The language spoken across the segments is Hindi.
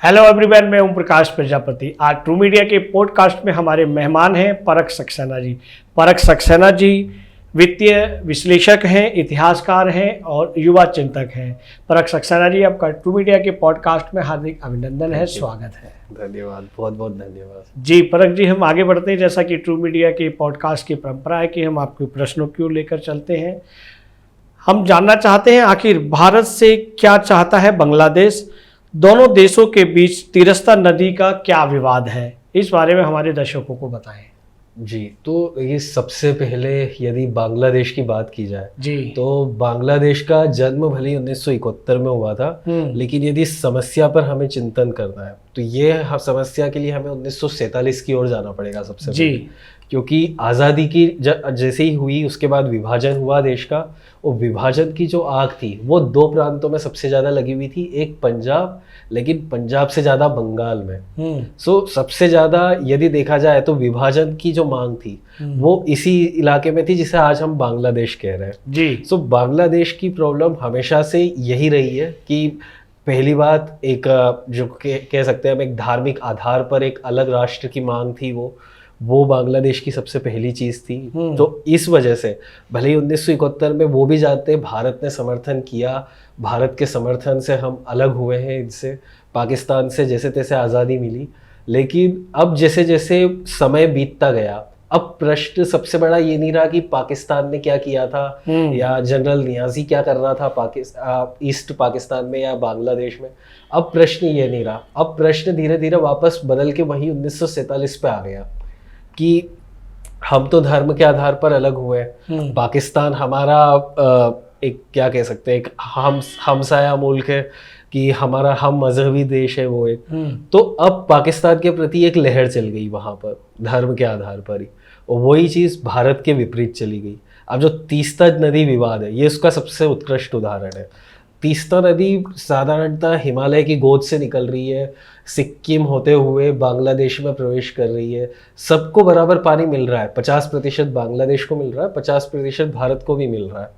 हेलो एवरीवन, मैं ओम प्रकाश प्रजापति। आज ट्रू मीडिया के पॉडकास्ट में हमारे मेहमान हैं परख सक्सेना जी। परख सक्सेना जी वित्तीय विश्लेषक हैं, इतिहासकार हैं और युवा चिंतक हैं। परख सक्सेना जी, आपका ट्रू मीडिया के पॉडकास्ट में हार्दिक अभिनंदन है, स्वागत है। धन्यवाद, बहुत बहुत धन्यवाद जी परख जी, हम आगे बढ़ते हैं। जैसा कि ट्रू मीडिया के पॉडकास्ट की परंपरा है कि हम आपके प्रश्नों को लेकर चलते हैं। हम जानना चाहते हैं आखिर भारत से क्या चाहता है बांग्लादेश, दोनों देशों के बीच तिरस्ता नदी का क्या विवाद है, इस बारे में हमारे दर्शकों को बताएं। जी। तो ये सबसे पहले यदि बांग्लादेश की बात की जाए जी तो बांग्लादेश का जन्म भले ही 1971 में हुआ था, लेकिन यदि समस्या पर हमें चिंतन करना है तो ये समस्या के लिए हमें 1947 की ओर जाना पड़ेगा सबसे जी पहले। क्योंकि आज़ादी की जैसे ही हुई उसके बाद विभाजन हुआ देश का, वो विभाजन की जो आग थी वो दो प्रांतों में सबसे ज़्यादा लगी हुई थी, एक पंजाब, लेकिन पंजाब से ज़्यादा बंगाल में। सबसे ज़्यादा यदि देखा जाए तो विभाजन की जो मांग थी वो इसी इलाके में थी जिसे आज हम बांग्लादेश कह रहे हैं। जी बांग्लादेश की प्रॉब्लम हमेशा से यही रही है कि पहली बात एक जो कह सकते हैं हम एक धार्मिक आधार पर एक अलग राष्ट्र की मांग थी, वो बांग्लादेश की सबसे पहली चीज़ थी। तो इस वजह से भले ही 1971 में वो भी जानते हैं भारत ने समर्थन किया, भारत के समर्थन से हम अलग हुए हैं, इनसे पाकिस्तान से जैसे तैसे आज़ादी मिली, लेकिन अब जैसे जैसे समय बीतता गया अब प्रश्न सबसे बड़ा ये नहीं रहा कि पाकिस्तान ने क्या किया था या जनरल नियाजी क्या कर रहा था ईस्ट पाकिस्तान में या बांग्लादेश में। अब प्रश्न ये नहीं रहा, अब प्रश्न धीरे धीरे वापस बदल के वही 1947 पे आ गया कि हम तो धर्म के आधार पर अलग हुए, पाकिस्तान हमारा एक क्या कह सकते हैं एक हमसाया मुल्क है कि हमारा हम मजहबी देश है वो एक। तो अब पाकिस्तान के प्रति एक लहर चल गई वहाँ पर धर्म के आधार पर ही, और वही चीज़ भारत के विपरीत चली गई। अब जो तीस्ता नदी विवाद है ये उसका सबसे उत्कृष्ट उदाहरण है। तीस्ता नदी साधारणतः हिमालय की गोद से निकल रही है, सिक्किम होते हुए बांग्लादेश में प्रवेश कर रही है, सबको बराबर पानी मिल रहा है, 50% बांग्लादेश को मिल रहा है, 50% भारत को भी मिल रहा है।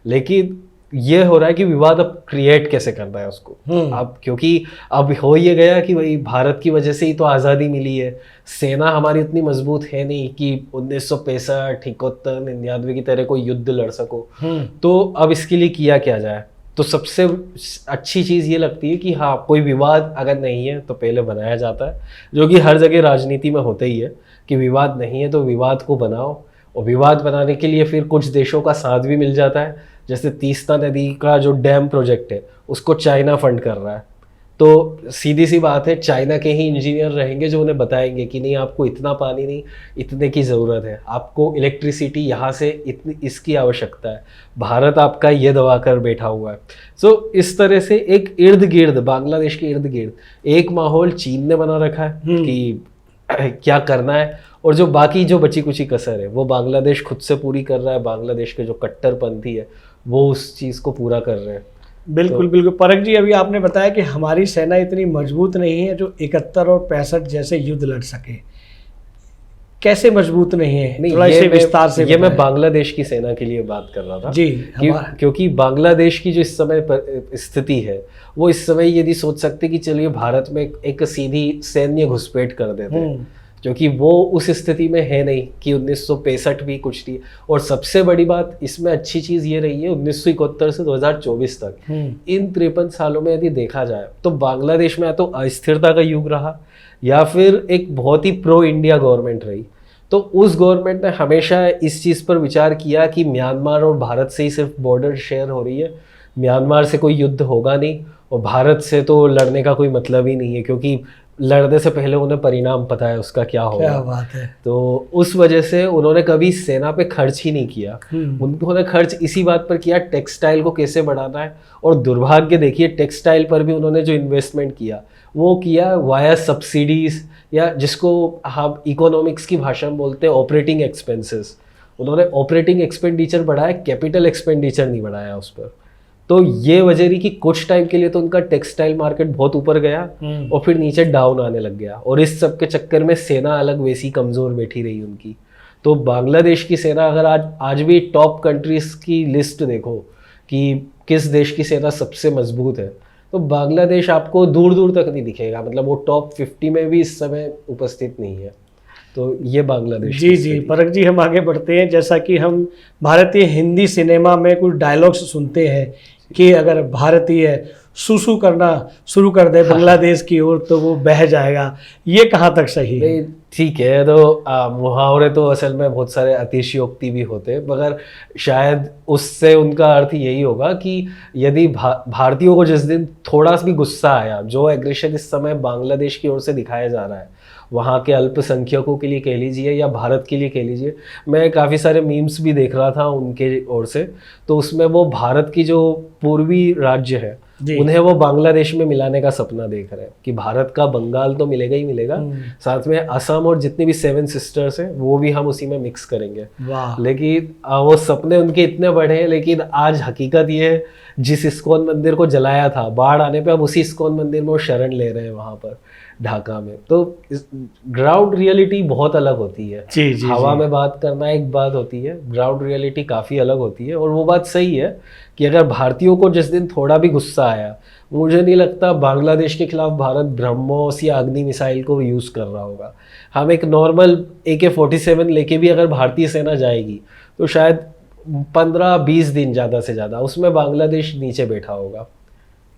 लेकिन ये हो रहा है कि विवाद अब क्रिएट कैसे करना है उसको। अब क्योंकि अब हो ये गया कि भाई भारत की वजह से ही तो आज़ादी मिली है, सेना हमारी उतनी मजबूत है नहीं कि 1965 71 99 की तरह कोई युद्ध लड़ सको। तो अब इसके लिए किया क्या जाए, तो सबसे अच्छी चीज़ ये लगती है कि हाँ कोई विवाद अगर नहीं है तो पहले बनाया जाता है, जो कि हर जगह राजनीति में होता ही है कि विवाद नहीं है तो विवाद को बनाओ, और विवाद बनाने के लिए फिर कुछ देशों का साथ भी मिल जाता है। जैसे तीस्ता नदी का जो डैम प्रोजेक्ट है उसको चाइना फंड कर रहा है, तो सीधी सी बात है चाइना के ही इंजीनियर रहेंगे जो उन्हें बताएंगे कि नहीं आपको इतना पानी नहीं, इतने की ज़रूरत है, आपको इलेक्ट्रिसिटी यहाँ से इतनी इसकी आवश्यकता है, भारत आपका ये दबा कर बैठा हुआ है। इस तरह से एक इर्द गिर्द बांग्लादेश के इर्द गिर्द एक माहौल चीन ने बना रखा है कि क्या करना है, और जो बाकी जो बची कुची कसर है वो बांग्लादेश खुद से पूरी कर रहा है। बांग्लादेश के जो कट्टरपंथी है वो उस चीज़ को पूरा कर रहे हैं। बिल्कुल बिल्कुल। परख जी, अभी आपने बताया कि हमारी सेना इतनी मजबूत नहीं है जो 71 और 65 जैसे युद्ध लड़ सके। कैसे मजबूत नहीं है, थोड़ा इसे विस्तार से ये मैं बांग्लादेश की सेना के लिए बात कर रहा था जी। क्योंकि बांग्लादेश की जो इस समय स्थिति है वो इस समय यदि सोच सकते कि चलिए भारत में एक सीधी सैन्य घुसपैठ कर देते हैं, क्योंकि वो उस स्थिति में है नहीं कि 1965 भी कुछ थी। और सबसे बड़ी बात इसमें अच्छी चीज़ ये रही है 1971 से 2024 तक इन 53 सालों में यदि देखा जाए तो बांग्लादेश में या तो अस्थिरता का युग रहा या फिर एक बहुत ही प्रो इंडिया गवर्नमेंट रही। तो उस गवर्नमेंट ने हमेशा इस चीज़ पर विचार किया कि म्यांमार और भारत से ही सिर्फ बॉर्डर शेयर हो रही है, म्यांमार से कोई युद्ध होगा नहीं और भारत से तो लड़ने का कोई मतलब ही नहीं है, क्योंकि लड़ने से पहले उन्हें परिणाम पता है उसका क्या होगा। क्या बात है। तो उस वजह से उन्होंने कभी सेना पे खर्च ही नहीं किया। उन्होंने खर्च इसी बात पर किया टेक्सटाइल को कैसे बढ़ाना है, और दुर्भाग्य देखिए टेक्सटाइल पर भी उन्होंने जो इन्वेस्टमेंट किया वो किया वाया सब्सिडीज, या जिसको हम इकोनॉमिक्स की भाषा में बोलते हैं ऑपरेटिंग एक्सपेंसेस। उन्होंने ऑपरेटिंग एक्सपेंडिचर बढ़ाया, कैपिटल एक्सपेंडिचर नहीं बढ़ाया उस पर। तो ये वजह रही कि कुछ टाइम के लिए तो उनका टेक्सटाइल मार्केट बहुत ऊपर गया और फिर नीचे डाउन आने लग गया, और इस सब के चक्कर में सेना अलग वैसी कमज़ोर बैठी रही उनकी। तो बांग्लादेश की सेना अगर आज भी टॉप कंट्रीज़ की लिस्ट देखो कि किस देश की सेना सबसे मजबूत है, तो बांग्लादेश आपको दूर दूर तक नहीं दिखेगा, मतलब वो टॉप 50 में भी इस समय उपस्थित नहीं है। तो ये बांग्लादेश जी जी परख जी, हम आगे बढ़ते हैं। जैसा कि हम भारतीय हिंदी सिनेमा में कुछ डायलॉग्स सुनते हैं कि अगर भारतीय सुसु करना शुरू कर दे बांग्लादेश की ओर तो वो बह जाएगा, ये कहाँ तक सही है? नहीं, ठीक है, तो मुहावरे तो असल में बहुत सारे अतिशयोक्ति भी होते हैं, मगर शायद उससे उनका अर्थ यही होगा कि यदि भारतीयों को जिस दिन थोड़ा सा भी गुस्सा आया, जो एग्रेशन इस समय बांग्लादेश की ओर से दिखाया जा रहा है, वहाँ के अल्पसंख्यकों के लिए कह लीजिए या भारत के लिए कह लीजिए, मैं काफ़ी सारे मीम्स भी देख रहा था उनके ओर से, तो उसमें वो भारत की जो पूर्वी राज्य है उन्हें वो बांग्लादेश में मिलाने का सपना देख रहे हैं कि भारत का बंगाल तो मिलेगा ही मिलेगा, साथ में असम और जितनी भी 7 सिस्टर्स हैं वो भी हम उसी में मिक्स करेंगे। लेकिन वो सपने उनके इतने बड़े हैं, लेकिन आज हकीकत ये है, जिस इस्कॉन मंदिर को जलाया था, बाढ़ आने पे अब उसी इस्कॉन मंदिर में वो शरण ले रहे हैं वहाँ पर ढाका में। तो ग्राउंड रियलिटी बहुत अलग होती है। जी, हवा में बात करना एक बात होती है, ग्राउंड रियलिटी काफ़ी अलग होती है। और वो बात सही है कि अगर भारतीयों को जिस दिन थोड़ा भी गुस्सा आया, मुझे नहीं लगता बांग्लादेश के खिलाफ भारत ब्रह्मोस या अग्नि मिसाइल को यूज़ कर रहा होगा। हम एक नॉर्मल AK-47 लेके भी अगर भारतीय सेना जाएगी तो शायद 15-20 दिन ज़्यादा से ज़्यादा उसमें बांग्लादेश नीचे बैठा होगा।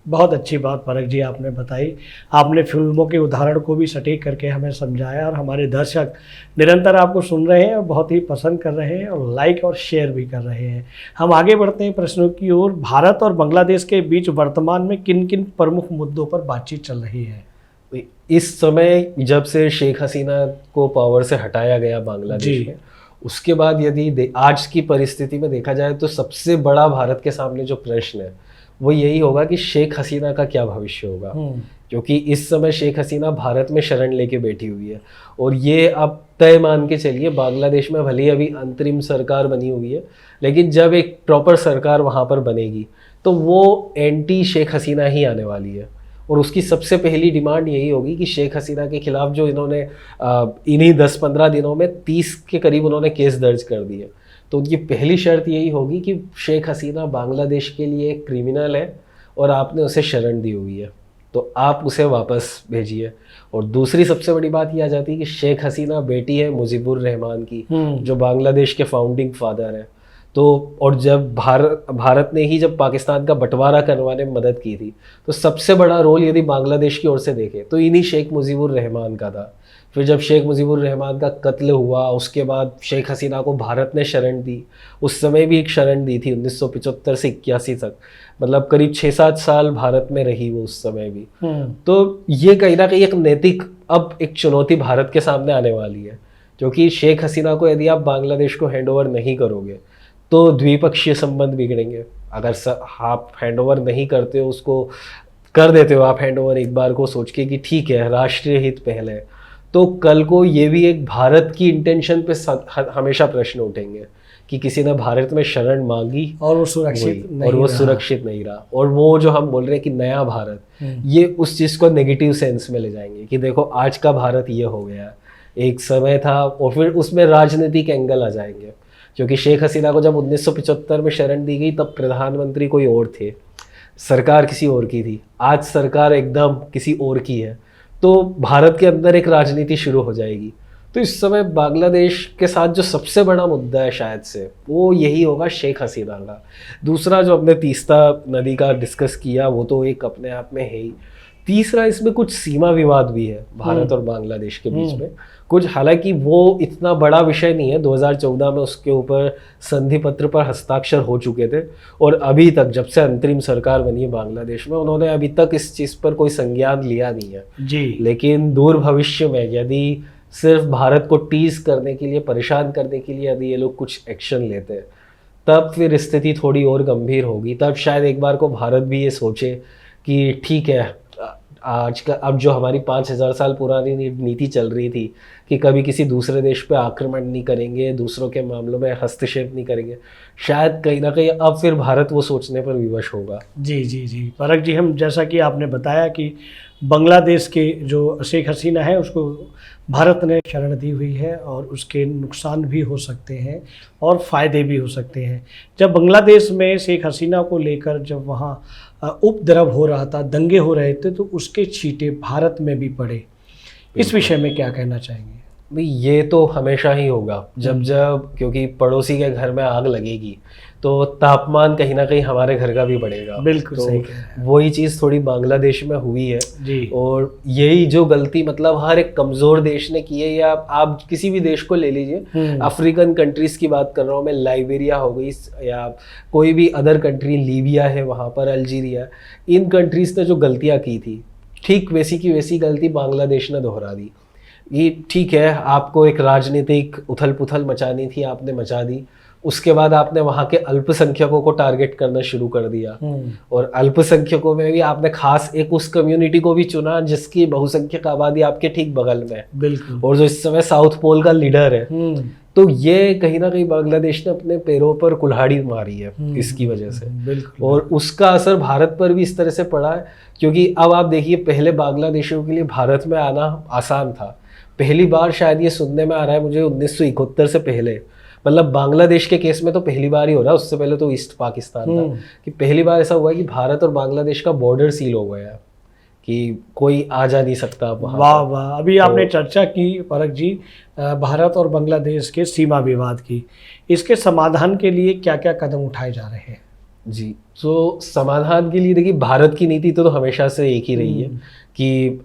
बहुत अच्छी बात परख जी आपने बताई। आपने फिल्मों के उदाहरण को भी सटीक करके हमें समझाया और हमारे दर्शक निरंतर आपको सुन रहे हैं और बहुत ही पसंद कर रहे हैं और लाइक और शेयर भी कर रहे हैं। हम आगे बढ़ते हैं प्रश्नों की ओर। भारत और बांग्लादेश के बीच वर्तमान में किन किन प्रमुख मुद्दों पर बातचीत चल रही है? इस समय जब से शेख हसीना को पावर से हटाया गया बांग्लादेश में, उसके बाद यदि आज की परिस्थिति में देखा जाए तो सबसे बड़ा भारत के सामने जो प्रश्न है वो यही होगा कि शेख हसीना का क्या भविष्य होगा। क्योंकि इस समय शेख हसीना भारत में शरण लेके बैठी हुई है और ये अब तय मान के चलिए, बांग्लादेश में भले ही अभी अंतरिम सरकार बनी हुई है, लेकिन जब एक प्रॉपर सरकार वहाँ पर बनेगी तो वो एंटी शेख हसीना ही आने वाली है। और उसकी सबसे पहली डिमांड यही होगी कि शेख हसीना के खिलाफ जो इन्होंने इन्हीं 10-15 दिनों में 30 के करीब उन्होंने केस दर्ज कर दिए, तो उनकी पहली शर्त यही होगी कि शेख हसीना बांग्लादेश के लिए एक क्रिमिनल है और आपने उसे शरण दी हुई है, तो आप उसे वापस भेजिए। और दूसरी सबसे बड़ी बात यह आ जाती है कि शेख हसीना बेटी है मुजीबुर रहमान की, जो बांग्लादेश के फाउंडिंग फादर है। तो और जब भारत ने ही जब पाकिस्तान का बंटवारा करवाने में मदद की थी, तो सबसे बड़ा रोल यदि बांग्लादेश की ओर से देखें तो इन्हीं शेख मुजीबुर रहमान का था। फिर जब शेख मुजीबुर रहमान का कत्ल हुआ, उसके बाद शेख हसीना को भारत ने शरण दी। उस समय भी एक शरण दी थी 1975 से 81 तक, मतलब करीब 6-7 साल भारत में रही वो उस समय भी। तो ये कहीं ना कहीं एक नैतिक अब एक चुनौती भारत के सामने आने वाली है, क्योंकि शेख हसीना को यदि आप बांग्लादेश को हैंडओवर नहीं करोगे तो द्विपक्षीय संबंध बिगड़ेंगे। अगर आप हैंडओवर नहीं करते हो, उसको कर देते हो आप हैंडओवर एक बार को सोच के कि ठीक है राष्ट्रीय हित पहले, तो कल को ये भी एक भारत की इंटेंशन पे हमेशा प्रश्न उठेंगे कि किसी ने भारत में शरण मांगी और वो सुरक्षित नहीं रहा। और वो जो हम बोल रहे हैं कि नया भारत, ये उस चीज़ को नेगेटिव सेंस में ले जाएंगे कि देखो आज का भारत ये हो गया, एक समय था। और फिर उसमें राजनीतिक एंगल आ जाएंगे, क्योंकि शेख हसीना को जब 1975 में शरण दी गई तब प्रधानमंत्री कोई और थे, सरकार किसी और की थी। आज सरकार एकदम किसी और की है, तो भारत के अंदर एक राजनीति शुरू हो जाएगी। तो इस समय बांग्लादेश के साथ जो सबसे बड़ा मुद्दा है शायद से वो यही होगा शेख हसीना का। दूसरा जो हमने तीस्ता नदी का डिस्कस किया वो तो एक अपने आप में है ही। तीसरा इसमें कुछ सीमा विवाद भी है भारत और बांग्लादेश के बीच में कुछ, हालांकि वो इतना बड़ा विषय नहीं है। 2014 में उसके ऊपर संधि पत्र पर हस्ताक्षर हो चुके थे और अभी तक जब से अंतरिम सरकार बनी है बांग्लादेश में, उन्होंने अभी तक इस चीज़ पर कोई संज्ञान लिया नहीं है जी। लेकिन दूर भविष्य में यदि सिर्फ भारत को टीज करने के लिए, परेशान करने के लिए यदि ये लोग कुछ एक्शन लेते हैं, तब फिर स्थिति थोड़ी और गंभीर होगी। तब शायद एक बार को भारत भी ये सोचे कि ठीक है, आज का अब जो हमारी 5000 साल पुरानी नीति चल रही थी कि कभी किसी दूसरे देश पे आक्रमण नहीं करेंगे, दूसरों के मामलों में हस्तक्षेप नहीं करेंगे, शायद कहीं ना कहीं अब फिर भारत वो सोचने पर विवश होगा। जी जी जी परख जी, हम जैसा कि आपने बताया कि बांग्लादेश के जो शेख हसीना है उसको भारत ने शरण दी हुई है और उसके नुकसान भी हो सकते हैं और फ़ायदे भी हो सकते हैं। जब बांग्लादेश में शेख हसीना को लेकर जब वहाँ उपद्रव हो रहा था, दंगे हो रहे थे, तो उसके छींटे भारत में भी पड़े। इस विषय में क्या कहना चाहेंगे? भाई ये तो हमेशा ही होगा, जब क्योंकि पड़ोसी के घर में आग लगेगी तो तापमान कहीं ना कहीं हमारे घर का भी बढ़ेगा। बिल्कुल तो सही कह रहे हैं। वही चीज़ थोड़ी बांग्लादेश में हुई है जी। और यही जो गलती मतलब हर एक कमज़ोर देश ने की है, या आप किसी भी देश को ले लीजिए, अफ्रीकन कंट्रीज़ की बात कर रहा हूँ मैं, लाइबेरिया हो गई या कोई भी अदर कंट्री, लीबिया है वहाँ पर, अल्जीरिया, इन कंट्रीज़ ने जो गलतियाँ की थी, ठीक वैसी की वैसी गलती बांग्लादेश ने दोहरा दी। ये ठीक है, आपको एक राजनीतिक उथल पुथल मचानी थी, आपने मचा दी। उसके बाद आपने वहाँ के अल्पसंख्यकों को टारगेट करना शुरू कर दिया और अल्पसंख्यकों में भी आपने खास एक उस कम्युनिटी को भी चुना जिसकी बहुसंख्यक आबादी आपके ठीक बगल में है। बिल्कुल। और जो इस समय साउथ पोल का लीडर है। तो ये कहीं ना कहीं बांग्लादेश ने अपने पैरों पर कुल्हाड़ी मारी है इसकी वजह से। बिल्कुल। और उसका असर भारत पर भी इस तरह से पड़ा है, क्योंकि अब आप देखिए, पहले बांग्लादेशियों के लिए भारत में आना आसान था। पहली बार शायद ये सुनने में आ रहा है मुझे 1971 से पहले, मतलब बांग्लादेश के केस में तो पहली बार ही हो रहा है, उससे पहले तो ईस्ट पाकिस्तान था, कि पहली बार ऐसा हुआ है कि भारत और बांग्लादेश का बॉर्डर सील हो गया है कि कोई आ जा नहीं सकता वहाँ। वाह वाह। अभी आपने चर्चा की परख जी भारत और बांग्लादेश के सीमा विवाद की, इसके समाधान के लिए क्या क्या कदम उठाए जा रहे हैं? जी, तो समाधान के लिए देखिए, भारत की नीति तो हमेशा से एक ही रही है कि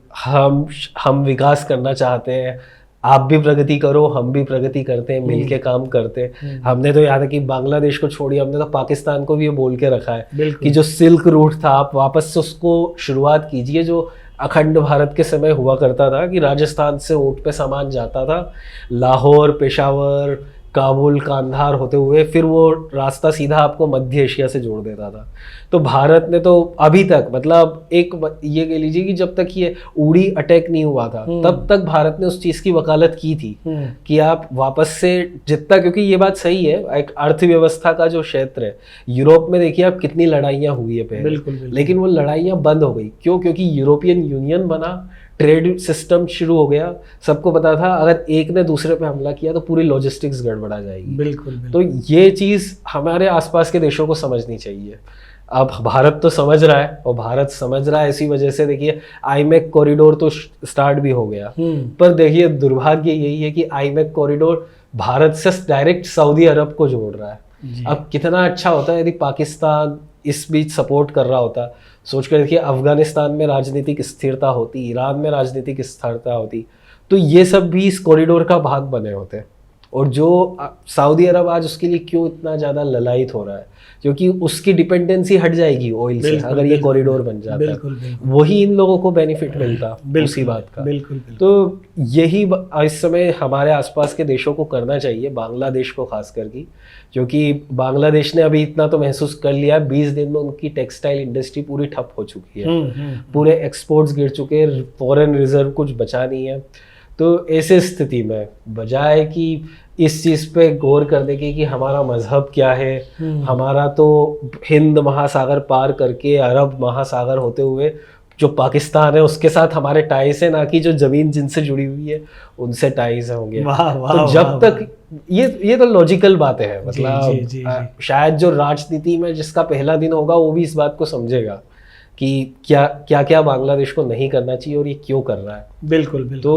हम विकास करना चाहते हैं, आप भी प्रगति करो, हम भी प्रगति करते हैं, मिलके काम करते हैं। हमने तो याद है कि बांग्लादेश को छोड़िए, हमने तो पाकिस्तान को भी ये बोल के रखा है कि जो सिल्क रूट था, आप वापस से उसको शुरुआत कीजिए, जो अखंड भारत के समय हुआ करता था कि राजस्थान से ऊँट पे सामान जाता था, लाहौर, पेशावर, काबुल, कांधार होते हुए फिर वो रास्ता सीधा आपको मध्य एशिया से जोड़ देता था। तो भारत ने तो अभी तक, मतलब एक ये कह लीजिए कि जब तक ये उड़ी अटैक नहीं हुआ था तब तक भारत ने उस चीज़ की वकालत की थी कि आप वापस से जितना, क्योंकि ये बात सही है, एक अर्थव्यवस्था का जो क्षेत्र है, यूरोप में देखिए आप कितनी लड़ाइयाँ हुई है पहले। बिल्कुल। लेकिन वो लड़ाइयाँ बंद हो गई। क्यों? क्योंकि यूरोपियन यूनियन बना, ट्रेड सिस्टम शुरू हो गया। सबको पता था अगर एक ने दूसरे पे हमला किया तो पूरी लॉजिस्टिक्स गड़बड़ा जाएगी। बिल्कुल। तो ये चीज़ हमारे आसपास के देशों को समझनी चाहिए। अब भारत तो समझ रहा है, और भारत समझ रहा है इसी वजह से देखिए आईमेक कॉरिडोर तो स्टार्ट भी हो गया। पर देखिए दुर्भाग्य यही है कि आईमेक कॉरिडोर भारत से डायरेक्ट सऊदी अरब को जोड़ रहा है। अब कितना अच्छा होता है यदि पाकिस्तान इस बीच सपोर्ट कर रहा होता। सोच कर देखिए, अफगानिस्तान में राजनीतिक स्थिरता होती, ईरान में राजनीतिक स्थिरता होती, तो ये सब भी इस कॉरिडोर का भाग बने होते। और जो सऊदी अरब आज उसके लिए क्यों इतना ज़्यादा ललायित हो रहा है, क्योंकि उसकी डिपेंडेंसी हट जाएगी ऑयल से अगर ये कॉरिडोर बन जाता है। वही इन लोगों को बेनिफिट मिलता उसी बात का। तो यही इस समय हमारे आसपास के देशों को करना चाहिए, बांग्लादेश को खास करके, क्योंकि बांग्लादेश ने अभी इतना तो महसूस कर लिया, 20 दिन में उनकी टेक्सटाइल इंडस्ट्री पूरी ठप हो चुकी है, पूरे एक्सपोर्ट्स गिर चुके हैं, फॉरेन रिजर्व कुछ बचा नहीं है। तो ऐसे स्थिति में बजाय कि इस चीज़ पे गौर करने की कि हमारा मजहब क्या है, हमारा तो हिंद महासागर पार करके अरब महासागर होते हुए जो पाकिस्तान है उसके साथ हमारे टाइज है, ना कि जो जमीन जिनसे जुड़ी हुई है उनसे टाइज होंगे। तो जब तक ये तो लॉजिकल बातें हैं, मतलब शायद जो राजनीति में जिसका पहला दिन होगा वो भी इस बात को समझेगा कि क्या बांग्लादेश को नहीं करना चाहिए और ये क्यों कर रहा है। बिल्कुल। तो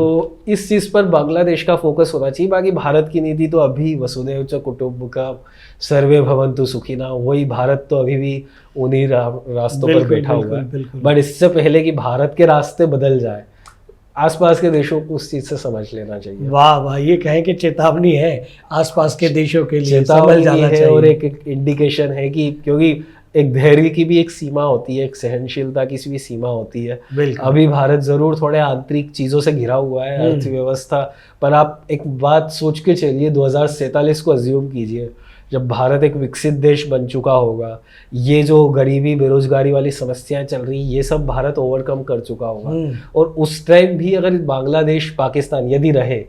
इस चीज़ पर बांग्लादेश का फोकस होना चाहिए। बाकी भारत की नीति तो अभी वसुधैव च कुटुम्बकम, सर्वे भवन्तु सुखिनः, वही भारत तो अभी भी उन्हीं रास्तों पर बैठा हुआ है। बट इससे पहले कि भारत के रास्ते बदल जाए, आसपास के देशों को उस चीज़ से समझ लेना चाहिए। वाह वाह, ये कहें कि चेतावनी है आसपास के देशों के लिए, चेतावनी है और एक इंडिकेशन है कि, क्योंकि एक धैर्य की भी एक सीमा होती है, एक सहनशीलता की भी सीमा होती है। अभी भारत जरूर थोड़े आंतरिक चीज़ों से घिरा हुआ है, अर्थव्यवस्था, पर आप एक बात सोच के चलिए, 2047 को अज्यूम कीजिए जब भारत एक विकसित देश बन चुका होगा, ये जो गरीबी बेरोजगारी वाली समस्याएं चल रही ये सब भारत ओवरकम कर चुका होगा। और उस टाइम भी अगर बांग्लादेश पाकिस्तान यदि रहे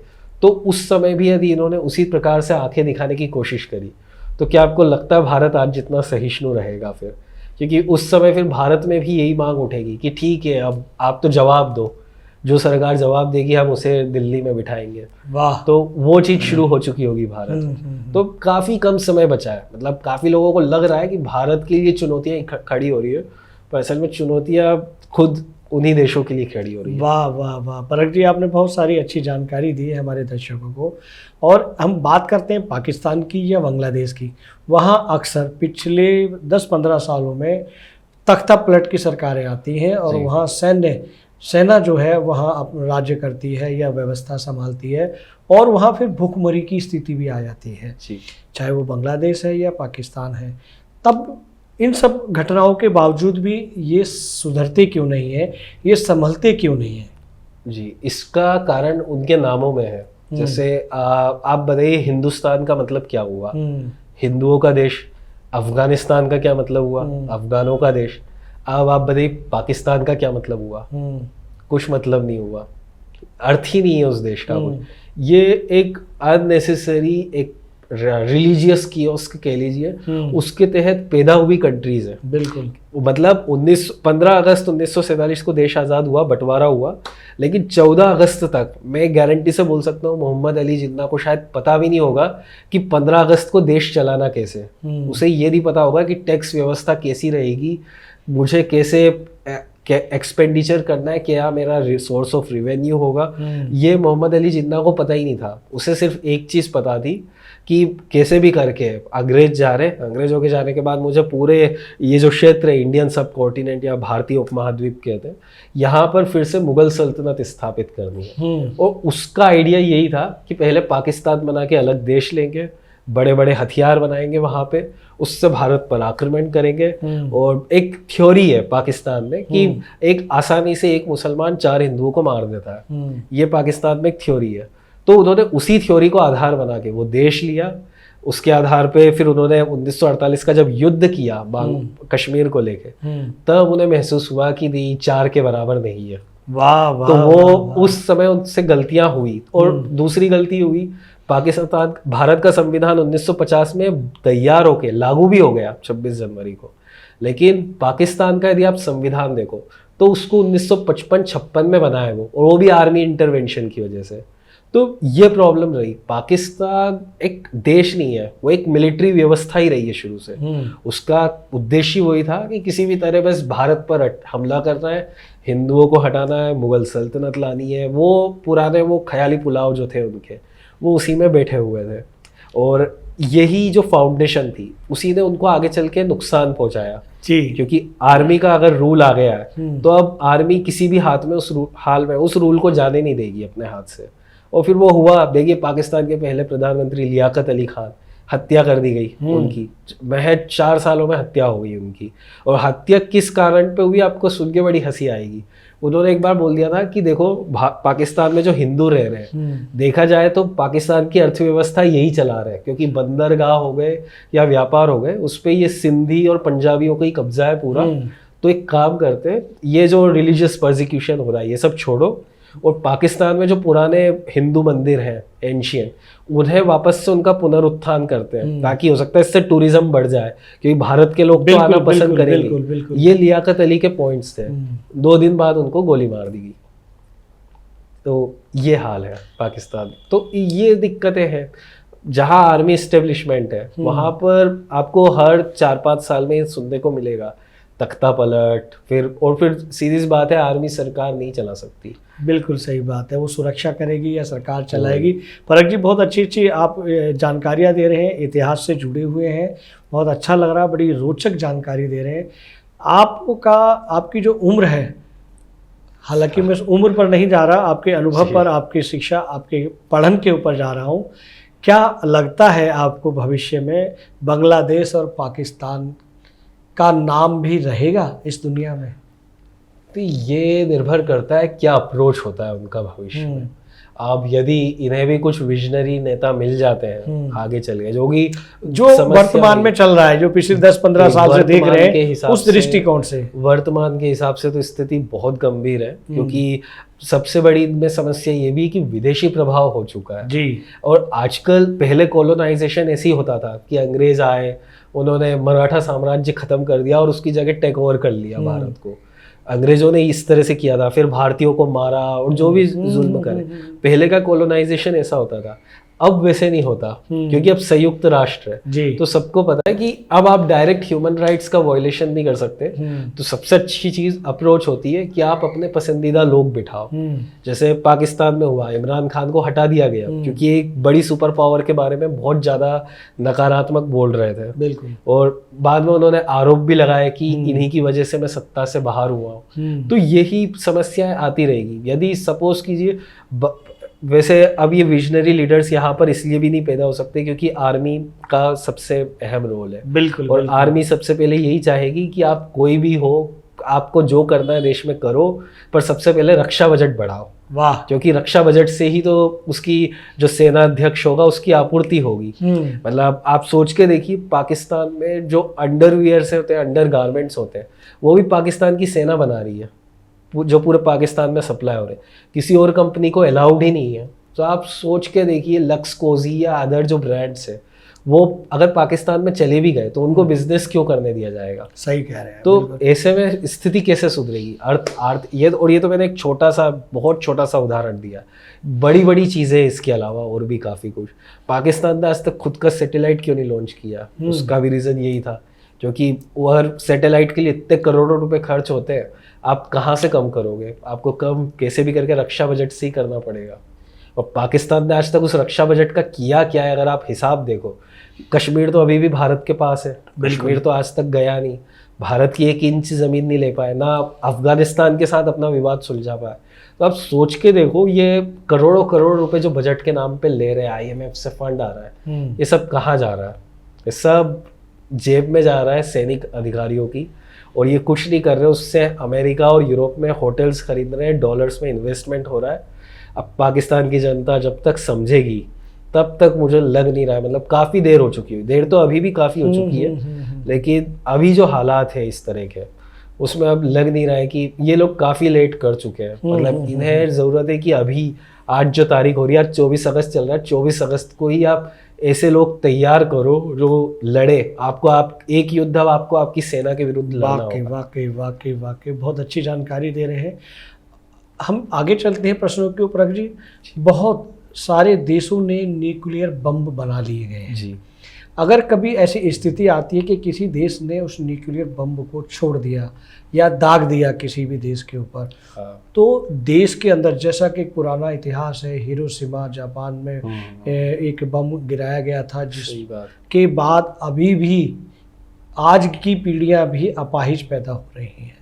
तो उस समय भी यदि इन्होंने उसी प्रकार से आंखें दिखाने की कोशिश करी तो क्या आपको लगता है भारत आज जितना सहिष्णु रहेगा फिर? क्योंकि उस समय फिर भारत में भी यही मांग उठेगी कि ठीक है, अब आप तो जवाब दो, जो सरकार जवाब देगी हम उसे दिल्ली में बिठाएंगे। वाह। तो वो चीज़ शुरू हो चुकी होगी भारत में। तो काफ़ी कम समय बचा है, मतलब काफ़ी लोगों को लग रहा है कि भारत के लिए चुनौतियाँ खड़ी हो रही है, पर असल में चुनौतियाँ खुद उन्हीं देशों के लिए खड़ी हो रही है। वाह वाह वाह, परख जी आपने बहुत सारी अच्छी जानकारी दी है हमारे दर्शकों को। और हम बात करते हैं पाकिस्तान की या बांग्लादेश की, वहाँ अक्सर पिछले 10-15 सालों में तख्ता पलट की सरकारें आती हैं और जी। वहाँ सेना जो है वहाँ राज्य करती है या व्यवस्था संभालती है, और वहाँ फिर भूखमरी की स्थिति भी आ जाती है, जी। चाहे वो बांग्लादेश है या पाकिस्तान है। तब इन सब घटनाओं के बावजूद भी ये सुधरते क्यों नहीं है, ये संभलते क्यों नहीं है? जी, इसका कारण उनके नामों में है। जैसे आप बताइए, हिंदुस्तान का मतलब क्या हुआ? हिंदुओं का देश। अफगानिस्तान का क्या मतलब हुआ? अफगानों का देश। अब आप बताइए पाकिस्तान का क्या मतलब हुआ? कुछ मतलब नहीं हुआ, अर्थ ही नहीं है उस देश का कुछ। ये एक अननेसेसरी एक रिलीजियस कियोस्क कह लीजिए, उसके तहत पैदा हुई कंट्रीज है। बिल्कुल। मतलब 15 अगस्त 1947 को देश आज़ाद हुआ, बंटवारा हुआ, लेकिन 14 अगस्त तक मैं गारंटी से बोल सकता हूँ मोहम्मद अली जिन्ना को शायद पता भी नहीं होगा कि 15 अगस्त को देश चलाना कैसे। उसे ये नहीं पता होगा कि टैक्स व्यवस्था कैसी रहेगी, मुझे कैसे एक्सपेंडिचर करना है, क्या मेरा सोर्स ऑफ रिवेन्यू होगा। ये मोहम्मद अली जिन्ना को पता ही नहीं था। उसे सिर्फ एक चीज़ पता थी कि कैसे भी करके अंग्रेज जा रहे, अंग्रेजों के जाने के बाद मुझे पूरे ये जो क्षेत्र है इंडियन सब कॉन्टिनेंट या भारतीय उपमहाद्वीप कहते हैं, यहाँ पर फिर से मुगल सल्तनत स्थापित करनी है। और उसका आइडिया यही था कि पहले पाकिस्तान बना के अलग देश लेंगे, बड़े बड़े हथियार बनाएंगे वहाँ पे, उससे भारत पर आक्रमण करेंगे। और एक थ्योरी है पाकिस्तान में कि एक आसानी से एक मुसलमान 4 हिंदुओं को मार देता है, ये पाकिस्तान में एक थ्योरी है। तो उन्होंने उसी थ्योरी को आधार बना के वो देश लिया। उसके आधार पे फिर उन्होंने 1948 का जब युद्ध किया कश्मीर को लेके, तब उन्हें महसूस हुआ कि नहीं, 4 के बराबर नहीं है। वाह वाह। तो वो उस समय उनसे गलतियां हुई। और दूसरी गलती हुई, पाकिस्तान भारत का संविधान 1950 में तैयार होके लागू भी हो गया 26 जनवरी को, लेकिन पाकिस्तान का यदि आप संविधान देखो तो उसको 1955-56 में बनाया वो, और वो भी आर्मी इंटरवेंशन की वजह से। तो ये प्रॉब्लम रही। पाकिस्तान एक देश नहीं है, वो एक मिलिट्री व्यवस्था ही रही है शुरू से। उसका उद्देश्य वही था कि किसी भी तरह बस भारत पर हमला करना है, हिंदुओं को हटाना है, मुगल सल्तनत लानी है। वो पुराने वो ख्याली पुलाव जो थे उनके, वो उसी में बैठे हुए थे। और यही जो फाउंडेशन थी उसी ने उनको आगे चल के नुकसान पहुंचाया जी। क्योंकि आर्मी का अगर रूल आ गया है तो अब आर्मी किसी भी हाथ में उस रूल को जाने नहीं देगी अपने हाथ से। और फिर वो हुआ, आप देखिए पाकिस्तान के पहले प्रधानमंत्री लियाकत अली खान, हत्या कर दी गई उनकी, महज 4 सालों में हत्या हो गई उनकी। और हत्या किस कारण पे हुई आपको सुन के बड़ी हंसी आएगी। उन्होंने एक बार बोल दिया था कि देखो पाकिस्तान में जो हिंदू रह रहे हैं, देखा जाए तो पाकिस्तान की अर्थव्यवस्था यही चला रहे हैं, क्योंकि बंदरगाह हो गए या व्यापार हो गए उस पर ये सिंधी और पंजाबियों का ही कब्जा है पूरा। तो एक काम करते हैं, ये जो रिलीजियस परसिक्यूशन हो रहा है ये सब छोड़ो, और पाकिस्तान में जो पुराने हिंदू मंदिर हैं एंशियंट, उन्हें वापस से उनका पुनरुत्थान करते हैं, ताकि हो सकता है इससे टूरिज्म बढ़ जाए, क्योंकि भारत के लोग तो आना पसंद करेंगे। ये लियाकत अली के पॉइंट्स थे। 2 दिन बाद उनको गोली मार दी गई। तो ये हाल है पाकिस्तान। तो ये दिक्कतें हैं। जहाँ आर्मी इस्टेब्लिशमेंट है वहाँ पर आपको हर 4-5 साल में सुनने को मिलेगा तख्ता पलट। फिर सीधी सी बात है, आर्मी सरकार नहीं चला सकती। बिल्कुल सही बात है, वो सुरक्षा करेगी या सरकार चलाएगी। परख जी बहुत अच्छी आप जानकारियाँ दे रहे हैं, इतिहास से जुड़े हुए हैं, बहुत अच्छा लग रहा है, बड़ी रोचक जानकारी दे रहे हैं। आपकी जो उम्र है, हालांकि मैं उम्र पर नहीं जा रहा, आपके अनुभव पर, आपकी शिक्षा, आपके पढ़न के ऊपर जा रहा हूँ। क्या लगता है आपको भविष्य में बांग्लादेश और पाकिस्तान का नाम भी रहेगा इस दुनिया में? तो ये निर्भर करता है क्या अप्रोच होता है उनका भविष्य में। अब यदि इन्हें भी कुछ विजनरी नेता मिल जाते हैं आगे चल के, जो वर्तमान में चल रहा है, जो पिछले 10-15 साल से देख रहे हैं, उस दृष्टिकोण से वर्तमान के हिसाब से तो स्थिति बहुत गंभीर है, क्योंकि सबसे बड़ी इनमें समस्या ये भी कि विदेशी प्रभाव हो चुका है जी। और आजकल, पहले कॉलोनाइजेशन ऐसे ही होता था कि अंग्रेज आए, उन्होंने मराठा साम्राज्य खत्म कर दिया और उसकी जगह टेक ओवर कर लिया भारत को। अंग्रेजों ने इस तरह से किया था, फिर भारतीयों को मारा और जो भी जुल्म करे। पहले का कॉलोनाइजेशन ऐसा होता था, अब वैसे नहीं होता, क्योंकि अब संयुक्त राष्ट्र है जी। तो सबको पता है कि अब आप डायरेक्ट ह्यूमन राइट्स का वायलेशन नहीं कर सकते। तो सबसे अच्छी चीज अप्रोच होती है कि आप अपने पसंदीदा लोग बिठाओ। जैसे पाकिस्तान में हुआ, इमरान खान को हटा दिया गया क्योंकि एक बड़ी सुपर पावर के बारे में बहुत ज्यादा नकारात्मक बोल रहे थे। बिल्कुल। और बाद में उन्होंने आरोप भी लगाया कि इन्हीं की वजह से मैं सत्ता से बाहर हुआ हूँ। तो यही समस्याएं आती रहेगी। यदि सपोज कीजिए, वैसे अब ये विजनरी लीडर्स यहाँ पर इसलिए भी नहीं पैदा हो सकते क्योंकि आर्मी का सबसे अहम रोल है। बिल्कुल। और आर्मी सबसे पहले यही चाहेगी कि आप कोई भी हो, आपको जो करना है देश में करो, पर सबसे पहले रक्षा बजट बढ़ाओ। वाह। क्योंकि रक्षा बजट से ही तो उसकी जो सेना अध्यक्ष होगा उसकी आपूर्ति होगी। मतलब आप सोच के देखिए, पाकिस्तान में जो अंडरवियर से होते हैं, अंडर गारमेंट्स होते हैं, वो भी पाकिस्तान की सेना बना रही है, जो पूरे पाकिस्तान में सप्लाई हो रहे हैं। किसी और कंपनी को अलाउड ही नहीं है। तो आप सोच के देखिए, लक्स कोजी या अदर जो ब्रांड्स है, वो अगर पाकिस्तान में चले भी गए तो उनको बिजनेस क्यों करने दिया जाएगा? सही कह रहे हैं। तो ऐसे में स्थिति कैसे सुधरेगी? ये तो मैंने एक बहुत छोटा सा उदाहरण दिया। बड़ी बड़ी चीजें इसके अलावा और भी काफी कुछ। पाकिस्तान ने आज तक खुद का सैटेलाइट क्यों नहीं लॉन्च किया? उसका भी रीजन यही था, क्योंकि हर सैटेलाइट के लिए इतने करोड़ों रुपए खर्च होते हैं, आप कहाँ से कम करोगे? आपको कम कैसे भी करके रक्षा बजट से ही करना पड़ेगा। और पाकिस्तान ने आज तक उस रक्षा बजट का किया क्या है? अगर आप हिसाब देखो, कश्मीर तो अभी भी भारत के पास है, कश्मीर तो आज तक गया नहीं, भारत की 1 इंच जमीन नहीं ले पाए, ना अफगानिस्तान के साथ अपना विवाद सुलझा पाए। तो आप सोच के देखो, ये करोड़ों करोड़ रुपए जो बजट के नाम पे ले रहे हैं, IMF से फंड आ रहा है, ये सब कहाँ जा रहा है? ये सब जेब में जा रहा है सैनिक अधिकारियों की, और ये कुछ नहीं कर रहे। उससे अमेरिका और यूरोप में होटल्स खरीद रहे हैं, डॉलर्स में इन्वेस्टमेंट हो रहा है। अब पाकिस्तान की जनता जब तक समझेगी तब तक मुझे लग नहीं रहा है, मतलब काफ़ी देर हो चुकी है, देर तो अभी भी काफ़ी हो चुकी है, लेकिन अभी जो हालात है इस तरह के, उसमें अब लग नहीं रहा है कि ये लोग काफ़ी लेट कर चुके हैं। मतलब इन्हें ज़रूरत है कि अभी, आज जो तारीख हो रही है, आज 24 अगस्त चल रहा है, 24 अगस्त को ही आप ऐसे लोग तैयार करो जो लड़े। आप एक युद्ध अब आपको आपकी सेना के विरुद्ध लड़ना होगा। वाकई बहुत अच्छी जानकारी दे रहे हैं। हम आगे चलते हैं प्रश्नों के ऊपर। जी, बहुत सारे देशों ने न्यूक्लियर बम बना लिए गए हैं जी। अगर कभी ऐसी स्थिति आती है कि किसी देश ने उस न्यूक्लियर बम को छोड़ दिया या दाग दिया किसी भी देश के ऊपर, तो देश के अंदर, जैसा कि एक पुराना इतिहास है, हिरोशिमा जापान में एक बम गिराया गया था, जिसके बाद अभी भी आज की पीढ़ियां भी अपाहिज पैदा हो रही हैं।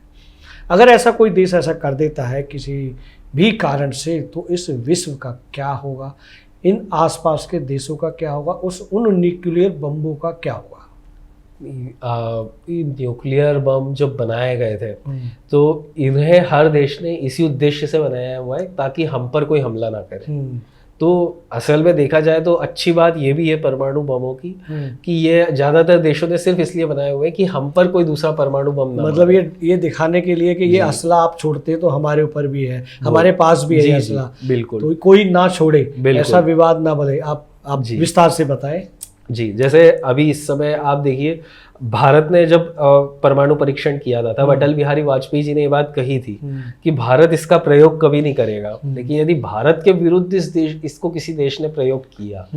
अगर ऐसा कोई देश ऐसा कर देता है किसी भी कारण से, तो इस विश्व का क्या होगा? इन आसपास के देशों का क्या होगा? उन न्यूक्लियर बम्बों का क्या होगा? न्यूक्लियर बम जब बनाए गए थे तो इन्हें हर देश ने इसी उद्देश्य से बनाया हुआ है ताकि हम पर कोई हमला ना करे। तो असल में देखा जाए तो अच्छी बात ये भी है परमाणु बमों की कि ये ज्यादातर देशों ने सिर्फ इसलिए बनाए हुए हैं कि हम पर कोई दूसरा परमाणु बम ना, मतलब ये दिखाने के लिए कि ये असला आप छोड़ते तो हमारे ऊपर भी है, हमारे पास भी है असला, बिल्कुल, तो कोई ना छोड़े, ऐसा विवाद ना बढ़े। आप विस्तार से बताएं। जी, जैसे अभी इस समय आप देखिए, भारत ने जब परमाणु परीक्षण किया था, तब अटल बिहारी वाजपेयी जी ने ये बात कही थी कि भारत इसका प्रयोग कभी नहीं करेगा, लेकिन यदि भारत के विरुद्ध इसको किसी देश ने प्रयोग किया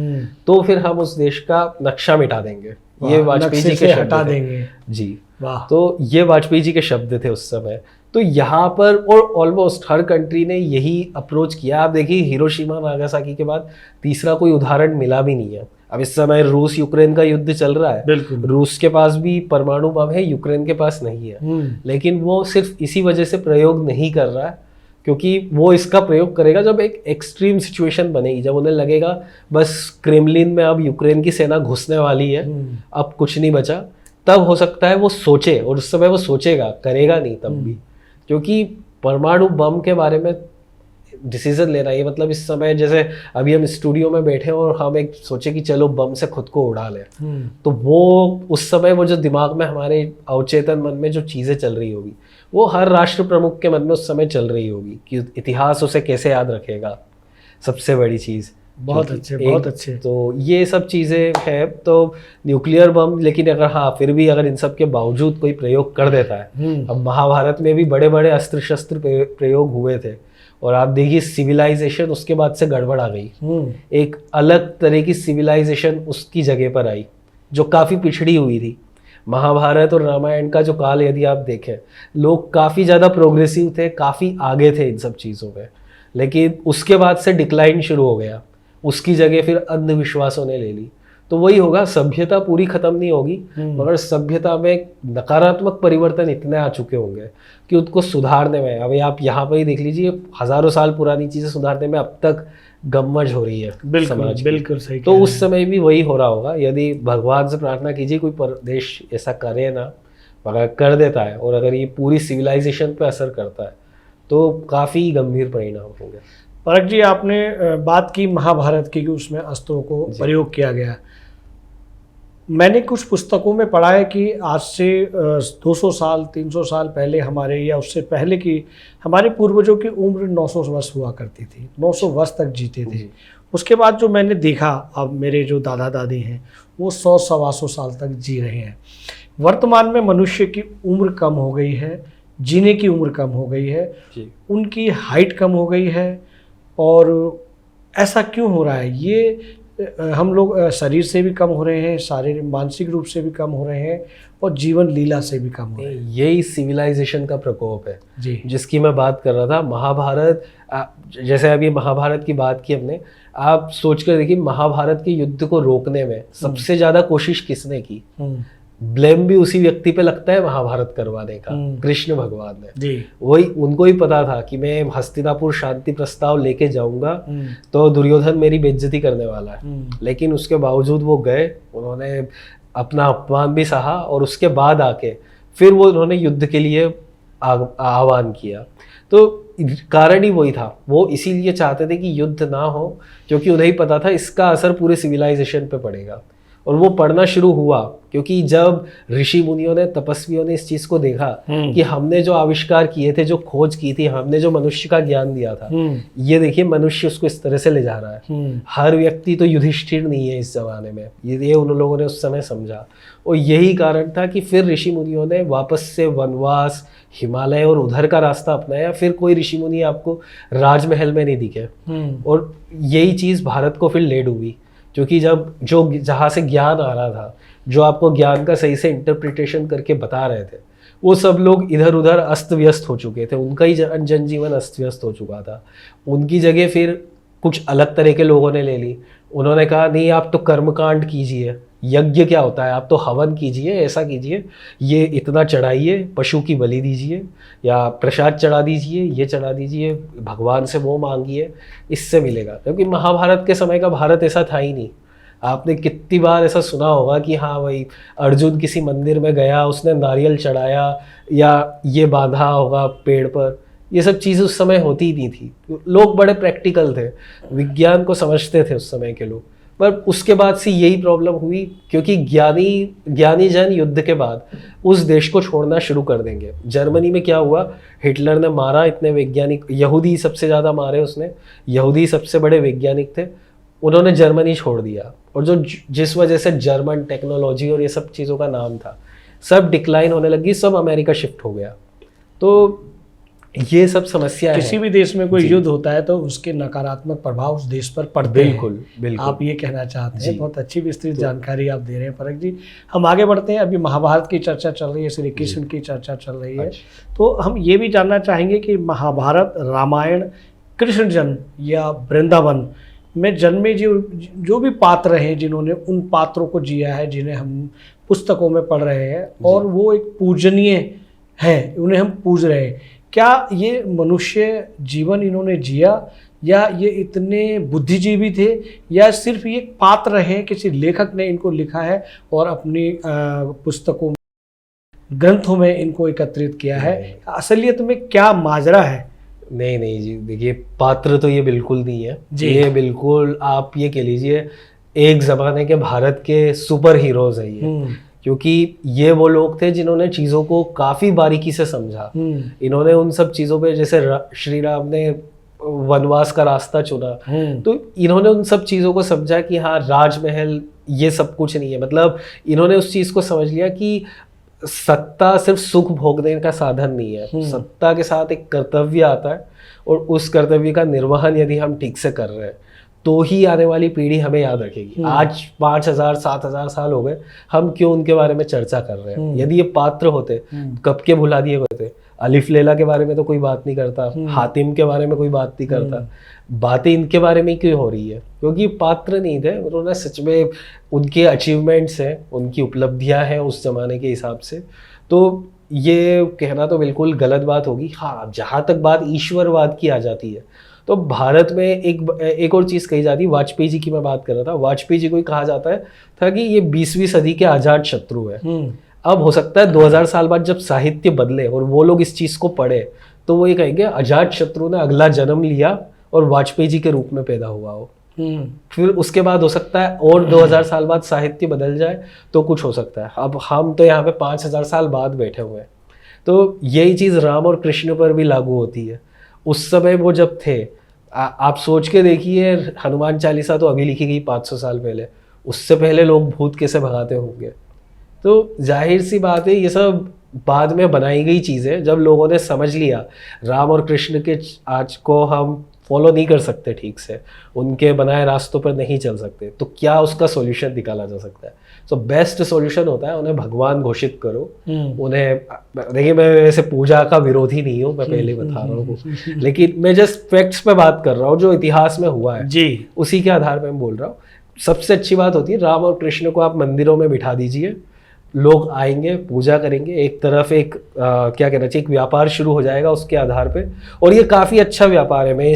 तो फिर हम उस देश का नक्शा मिटा देंगे। ये वाजपेयी जी के शब्द थे जी। तो ये वाजपेयी जी के शब्द थे उस समय। तो यहाँ पर और ऑलमोस्ट हर कंट्री ने यही अप्रोच किया। आप देखिए, हिरोशिमा नागासाकी के बाद तीसरा कोई उदाहरण मिला भी नहीं है। अब इस समय रूस यूक्रेन का युद्ध चल रहा है, बिल्कुल, रूस के पास भी परमाणु बम है, यूक्रेन के पास नहीं है, लेकिन वो सिर्फ इसी वजह से प्रयोग नहीं कर रहा है क्योंकि वो इसका प्रयोग करेगा जब एक एक्सट्रीम सिचुएशन बनेगी, जब उन्हें लगेगा बस क्रेमलिन में अब यूक्रेन की सेना घुसने वाली है, अब कुछ नहीं बचा, तब हो सकता है वो सोचे। और उस समय वो सोचेगा, करेगा नहीं तब भी, क्योंकि परमाणु बम के बारे में डिसीजन लेना, ये मतलब इस समय जैसे अभी हम स्टूडियो में बैठे हैं और हम एक सोचे कि चलो बम से खुद को उड़ा लें, तो वो उस समय वो जो दिमाग में हमारे अवचेतन मन में जो चीज़ें चल रही होगी वो हर राष्ट्र प्रमुख के मन में उस समय चल रही होगी कि इतिहास उसे कैसे याद रखेगा, सबसे बड़ी चीज़। बहुत अच्छे, बहुत अच्छे। तो ये सब चीज़ें हैं। तो न्यूक्लियर बम, लेकिन अगर हाँ फिर भी अगर इन सब के बावजूद कोई प्रयोग कर देता है, अब महाभारत में भी बड़े बड़े अस्त्र शस्त्र प्रयोग हुए थे और आप देखिए सिविलाइजेशन उसके बाद से गड़बड़ आ गई, एक अलग तरह की सिविलाइजेशन उसकी जगह पर आई जो काफ़ी पिछड़ी हुई थी। महाभारत और रामायण का जो काल यदि आप देखें, लोग काफ़ी ज़्यादा प्रोग्रेसिव थे, काफ़ी आगे थे इन सब चीज़ों में, लेकिन उसके बाद से डिक्लाइन शुरू हो गया, उसकी जगह फिर अंधविश्वासों ने ले ली। तो वही होगा, सभ्यता पूरी खत्म नहीं होगी, मगर सभ्यता में नकारात्मक परिवर्तन इतने आ चुके होंगे कि उसको सुधारने में, अभी आप यहाँ पर ही देख लीजिए, हजारों साल पुरानी चीज़ें सुधारने में अब तक गम्मज हो रही है समाज की। बिल्कुल सही। तो उस समय भी वही हो रहा होगा। यदि भगवान से प्रार्थना कीजिए कोई देश ऐसा करे ना, अगर कर देता है और अगर ये पूरी सिविलाइजेशन पे असर करता है तो काफ़ी गंभीर परिणाम होंगे। परख जी, आपने बात की महाभारत की कि उसमें अस्त्रों को प्रयोग किया गया। मैंने कुछ पुस्तकों में पढ़ा है कि आज से 200 साल 300 साल पहले हमारे, या उससे पहले की हमारे पूर्वजों की उम्र 900 वर्ष हुआ करती थी, 900 वर्ष तक जीते थे। उसके बाद जो मैंने देखा, अब मेरे जो दादा दादी हैं वो 100-125 साल तक जी रहे हैं। वर्तमान में मनुष्य की उम्र कम हो गई है, जीने की उम्र कम हो गई है, उनकी हाइट कम हो गई है। और ऐसा क्यों हो रहा है? ये हम लोग शरीर से भी कम हो रहे हैं, शारीरिक मानसिक रूप से भी कम हो रहे हैं, और जीवन लीला से भी कम हो रहे हैं। यही सिविलाइजेशन का प्रकोप है जी, जिसकी मैं बात कर रहा था। महाभारत, जैसे अभी महाभारत की बात की हमने, आप सोच कर देखिए महाभारत के युद्ध को रोकने में सबसे ज्यादा कोशिश किसने की? ब्लेम भी उसी व्यक्ति पे लगता है महाभारत करवाने का, कृष्ण भगवान ने जी। वही उनको ही पता था कि मैं हस्तिनापुर शांति प्रस्ताव लेके जाऊंगा तो दुर्योधन मेरी बेइज्जती करने वाला है, लेकिन उसके बावजूद वो गए, उन्होंने अपना अपमान भी सहा और उसके बाद आके फिर वो उन्होंने युद्ध के लिए आह्वान किया। तो कारण ही वही था, वो इसीलिए चाहते थे कि युद्ध ना हो, क्योंकि उन्हें ही पता था इसका असर पूरे सिविलाइजेशन पे पड़ेगा। और वो पढ़ना शुरू हुआ क्योंकि जब ऋषि मुनियों ने, तपस्वियों ने इस चीज को देखा कि हमने जो आविष्कार किए थे, जो खोज की थी, हमने जो मनुष्य का ज्ञान दिया था, ये देखिए मनुष्य उसको इस तरह से ले जा रहा है। हर व्यक्ति तो युधिष्ठिर नहीं है इस जमाने में, ये उन लोगों ने उस समय समझा। और यही कारण था कि फिर ऋषि मुनियों ने वापस से वनवास, हिमालय और उधर का रास्ता अपनाया। फिर कोई ऋषि मुनि आपको राजमहल में नहीं दिखे। और यही चीज भारत को फिर ले डूबी, क्योंकि जब जो जहाँ से ज्ञान आ रहा था, जो आपको ज्ञान का सही से इंटरप्रिटेशन करके बता रहे थे, वो सब लोग इधर उधर अस्त व्यस्त हो चुके थे, उनका ही जनजीवन अस्त व्यस्त हो चुका था। उनकी जगह फिर कुछ अलग तरह के लोगों ने ले ली। उन्होंने कहा नहीं, आप तो कर्मकांड कीजिए, यज्ञ क्या होता है, आप तो हवन कीजिए, ऐसा कीजिए, ये इतना चढ़ाइए, पशु की बलि दीजिए या प्रसाद चढ़ा दीजिए, ये चढ़ा दीजिए, भगवान से वो मांगिए, इससे मिलेगा। क्योंकि महाभारत के समय का भारत ऐसा था ही नहीं। आपने कितनी बार ऐसा सुना होगा कि हाँ भाई अर्जुन किसी मंदिर में गया, उसने नारियल चढ़ाया या ये बांधा होगा पेड़ पर, ये सब चीज़ें उस समय होती ही नहीं थी। लोग बड़े प्रैक्टिकल थे, विज्ञान को समझते थे उस समय के लोग। पर उसके बाद से यही प्रॉब्लम हुई, क्योंकि ज्ञानी जन युद्ध के बाद उस देश को छोड़ना शुरू कर देंगे। जर्मनी में क्या हुआ, हिटलर ने मारा इतने वैज्ञानिक, यहूदी सबसे ज़्यादा मारे उसने, यहूदी सबसे बड़े वैज्ञानिक थे, उन्होंने जर्मनी छोड़ दिया। और जो जिस वजह से जर्मन टेक्नोलॉजी और ये सब चीज़ों का नाम था, सब डिक्लाइन होने लगी, सब अमेरिका शिफ्ट हो गया। तो ये सब समस्या है। किसी भी देश में कोई युद्ध होता है तो उसके नकारात्मक प्रभाव उस देश पर पड़ते हैं। बिल्कुल आप ये कहना चाहते हैं। बहुत अच्छी विस्तृत जानकारी आप दे रहे हैं परख जी। हम आगे बढ़ते हैं। अभी महाभारत की चर्चा चल रही है, श्री कृष्ण की चर्चा चल रही है, तो हम ये भी जानना चाहेंगे कि महाभारत, रामायण, कृष्ण जन्म या वृंदावन में जन्मे जो भी पात्र हैं, जिन्होंने उन पात्रों को जिया है, जिन्हें हम पुस्तकों में पढ़ रहे हैं, और वो एक पूजनीय हैं, उन्हें हम पूज रहे हैं, क्या ये मनुष्य जीवन इन्होंने जिया, या ये इतने बुद्धिजीवी थे, या सिर्फ ये पात्र हैं, किसी लेखक ने इनको लिखा है और अपनी पुस्तकों, ग्रंथों में इनको एकत्रित किया है? असलियत में क्या माजरा है नहीं नहीं जी, देखिए पात्र तो ये बिल्कुल नहीं है जी। ये बिल्कुल आप ये कह लीजिए एक जमाने के भारत के सुपर हीरोज है ये, क्योंकि ये वो लोग थे जिन्होंने चीज़ों को काफ़ी बारीकी से समझा। इन्होंने उन सब चीज़ों पे, जैसे श्री राम ने वनवास का रास्ता चुना, तो इन्होंने उन सब चीज़ों को समझा कि हाँ राजमहल ये सब कुछ नहीं है। मतलब इन्होंने उस चीज़ को समझ लिया कि सत्ता सिर्फ सुख भोगने का साधन नहीं है, सत्ता के साथ एक कर्तव्य आता है, और उस कर्तव्य का निर्वहन यदि हम ठीक से कर रहे हैं तो ही आने वाली पीढ़ी हमें याद रखेगी। आज 5000 7000 साल हो गए, हम क्यों उनके बारे में चर्चा कर रहे हैं? यदि ये पात्र होते कब के भुला दिए होते। अलिफ लैला के बारे में तो कोई बात नहीं करता, हातिम के बारे में कोई बात नहीं करता, बातें इनके बारे में क्यों हो रही है? क्योंकि पात्र नहीं थे, उन्होंने सच में उनके अचीवमेंट्स हैं, उनकी उपलब्धियां हैं उस जमाने के हिसाब से। तो ये कहना तो बिल्कुल गलत बात होगी। हाँ, जहाँ तक बात ईश्वरवाद की आ जाती है तो भारत में एक और चीज़ कही जाती है। वाजपेयी जी की मैं बात कर रहा था, वाजपेयी जी को ही कहा जाता है था कि ये 20वीं सदी के आजाद शत्रु है। अब हो सकता है 2000 साल बाद जब साहित्य बदले और वो लोग इस चीज़ को पढ़े तो वो ये कहेंगे अजात शत्रु ने अगला जन्म लिया और वाजपेयी जी के रूप में पैदा हुआ हो। फिर उसके बाद हो सकता है और 2000 साल बाद साहित्य बदल जाए तो कुछ हो सकता है। अब हम तो यहाँ पे 5000 साल बाद बैठे हुए हैं, तो यही चीज़ राम और कृष्ण पर भी लागू होती है। उस समय वो जब थे, आप सोच के देखिए, हनुमान चालीसा तो अभी लिखी गई 500 साल पहले, उससे पहले लोग भूत कैसे भगाते होंगे? तो जाहिर सी बात है ये सब बाद में बनाई गई चीज़ें। जब लोगों ने समझ लिया राम और कृष्ण के आज को हम फॉलो नहीं कर सकते ठीक से, उनके बनाए रास्तों पर नहीं चल सकते, तो क्या उसका सॉल्यूशन निकाला जा सकता है? सो बेस्ट सॉल्यूशन होता है उन्हें भगवान घोषित करो। उन्हें, देखिए मैं वैसे पूजा का विरोधी नहीं हूँ, मैं पहले बता रहा हूँ, लेकिन मैं जस्ट फैक्ट्स पे बात कर रहा हूँ जो इतिहास में हुआ है जी, उसी के आधार पर मैं बोल रहा हूँ। सबसे अच्छी बात होती है राम और कृष्ण को आप मंदिरों में बिठा दीजिए, लोग आएंगे, पूजा करेंगे, एक तरफ एक क्या कहना चाहिए, एक व्यापार शुरू हो जाएगा उसके आधार पे। और ये काफ़ी अच्छा व्यापार है, मैं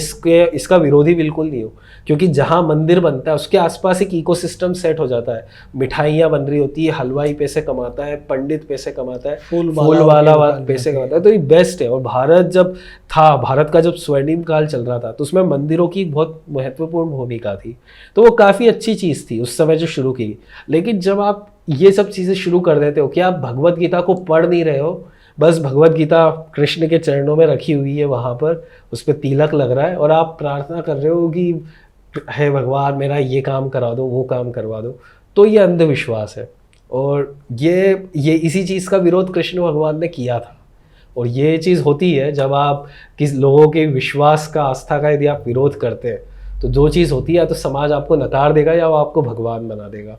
इसका विरोधी बिल्कुल नहीं हूँ, क्योंकि जहाँ मंदिर बनता है उसके आसपास एक इकोसिस्टम सेट हो जाता है। मिठाइयाँ बन रही होती है, हलवाई पैसे कमाता है, पंडित पैसे कमाता है, फूल वाला पैसे कमाता है, तो ये बेस्ट है। और भारत का जब स्वर्णिम काल चल रहा था तो उसमें मंदिरों की बहुत महत्वपूर्ण भूमिका थी, तो वो काफ़ी अच्छी चीज़ थी उस समय जो शुरू की। लेकिन जब आप ये सब चीज़ें शुरू कर देते हो कि आप भगवत गीता को पढ़ नहीं रहे हो, बस भगवत गीता कृष्ण के चरणों में रखी हुई है, वहाँ पर उस पर तिलक लग रहा है और आप प्रार्थना कर रहे हो कि हे भगवान मेरा ये काम करा दो, वो काम करवा दो, तो ये अंधविश्वास है। और ये इसी चीज़ का विरोध कृष्ण भगवान ने किया था। और ये चीज़ होती है जब आप किस लोगों के विश्वास का, आस्था का यदि आप विरोध करते हैं तो जो चीज़ होती है, या तो समाज आपको नकार देगा या वो आपको भगवान बना देगा।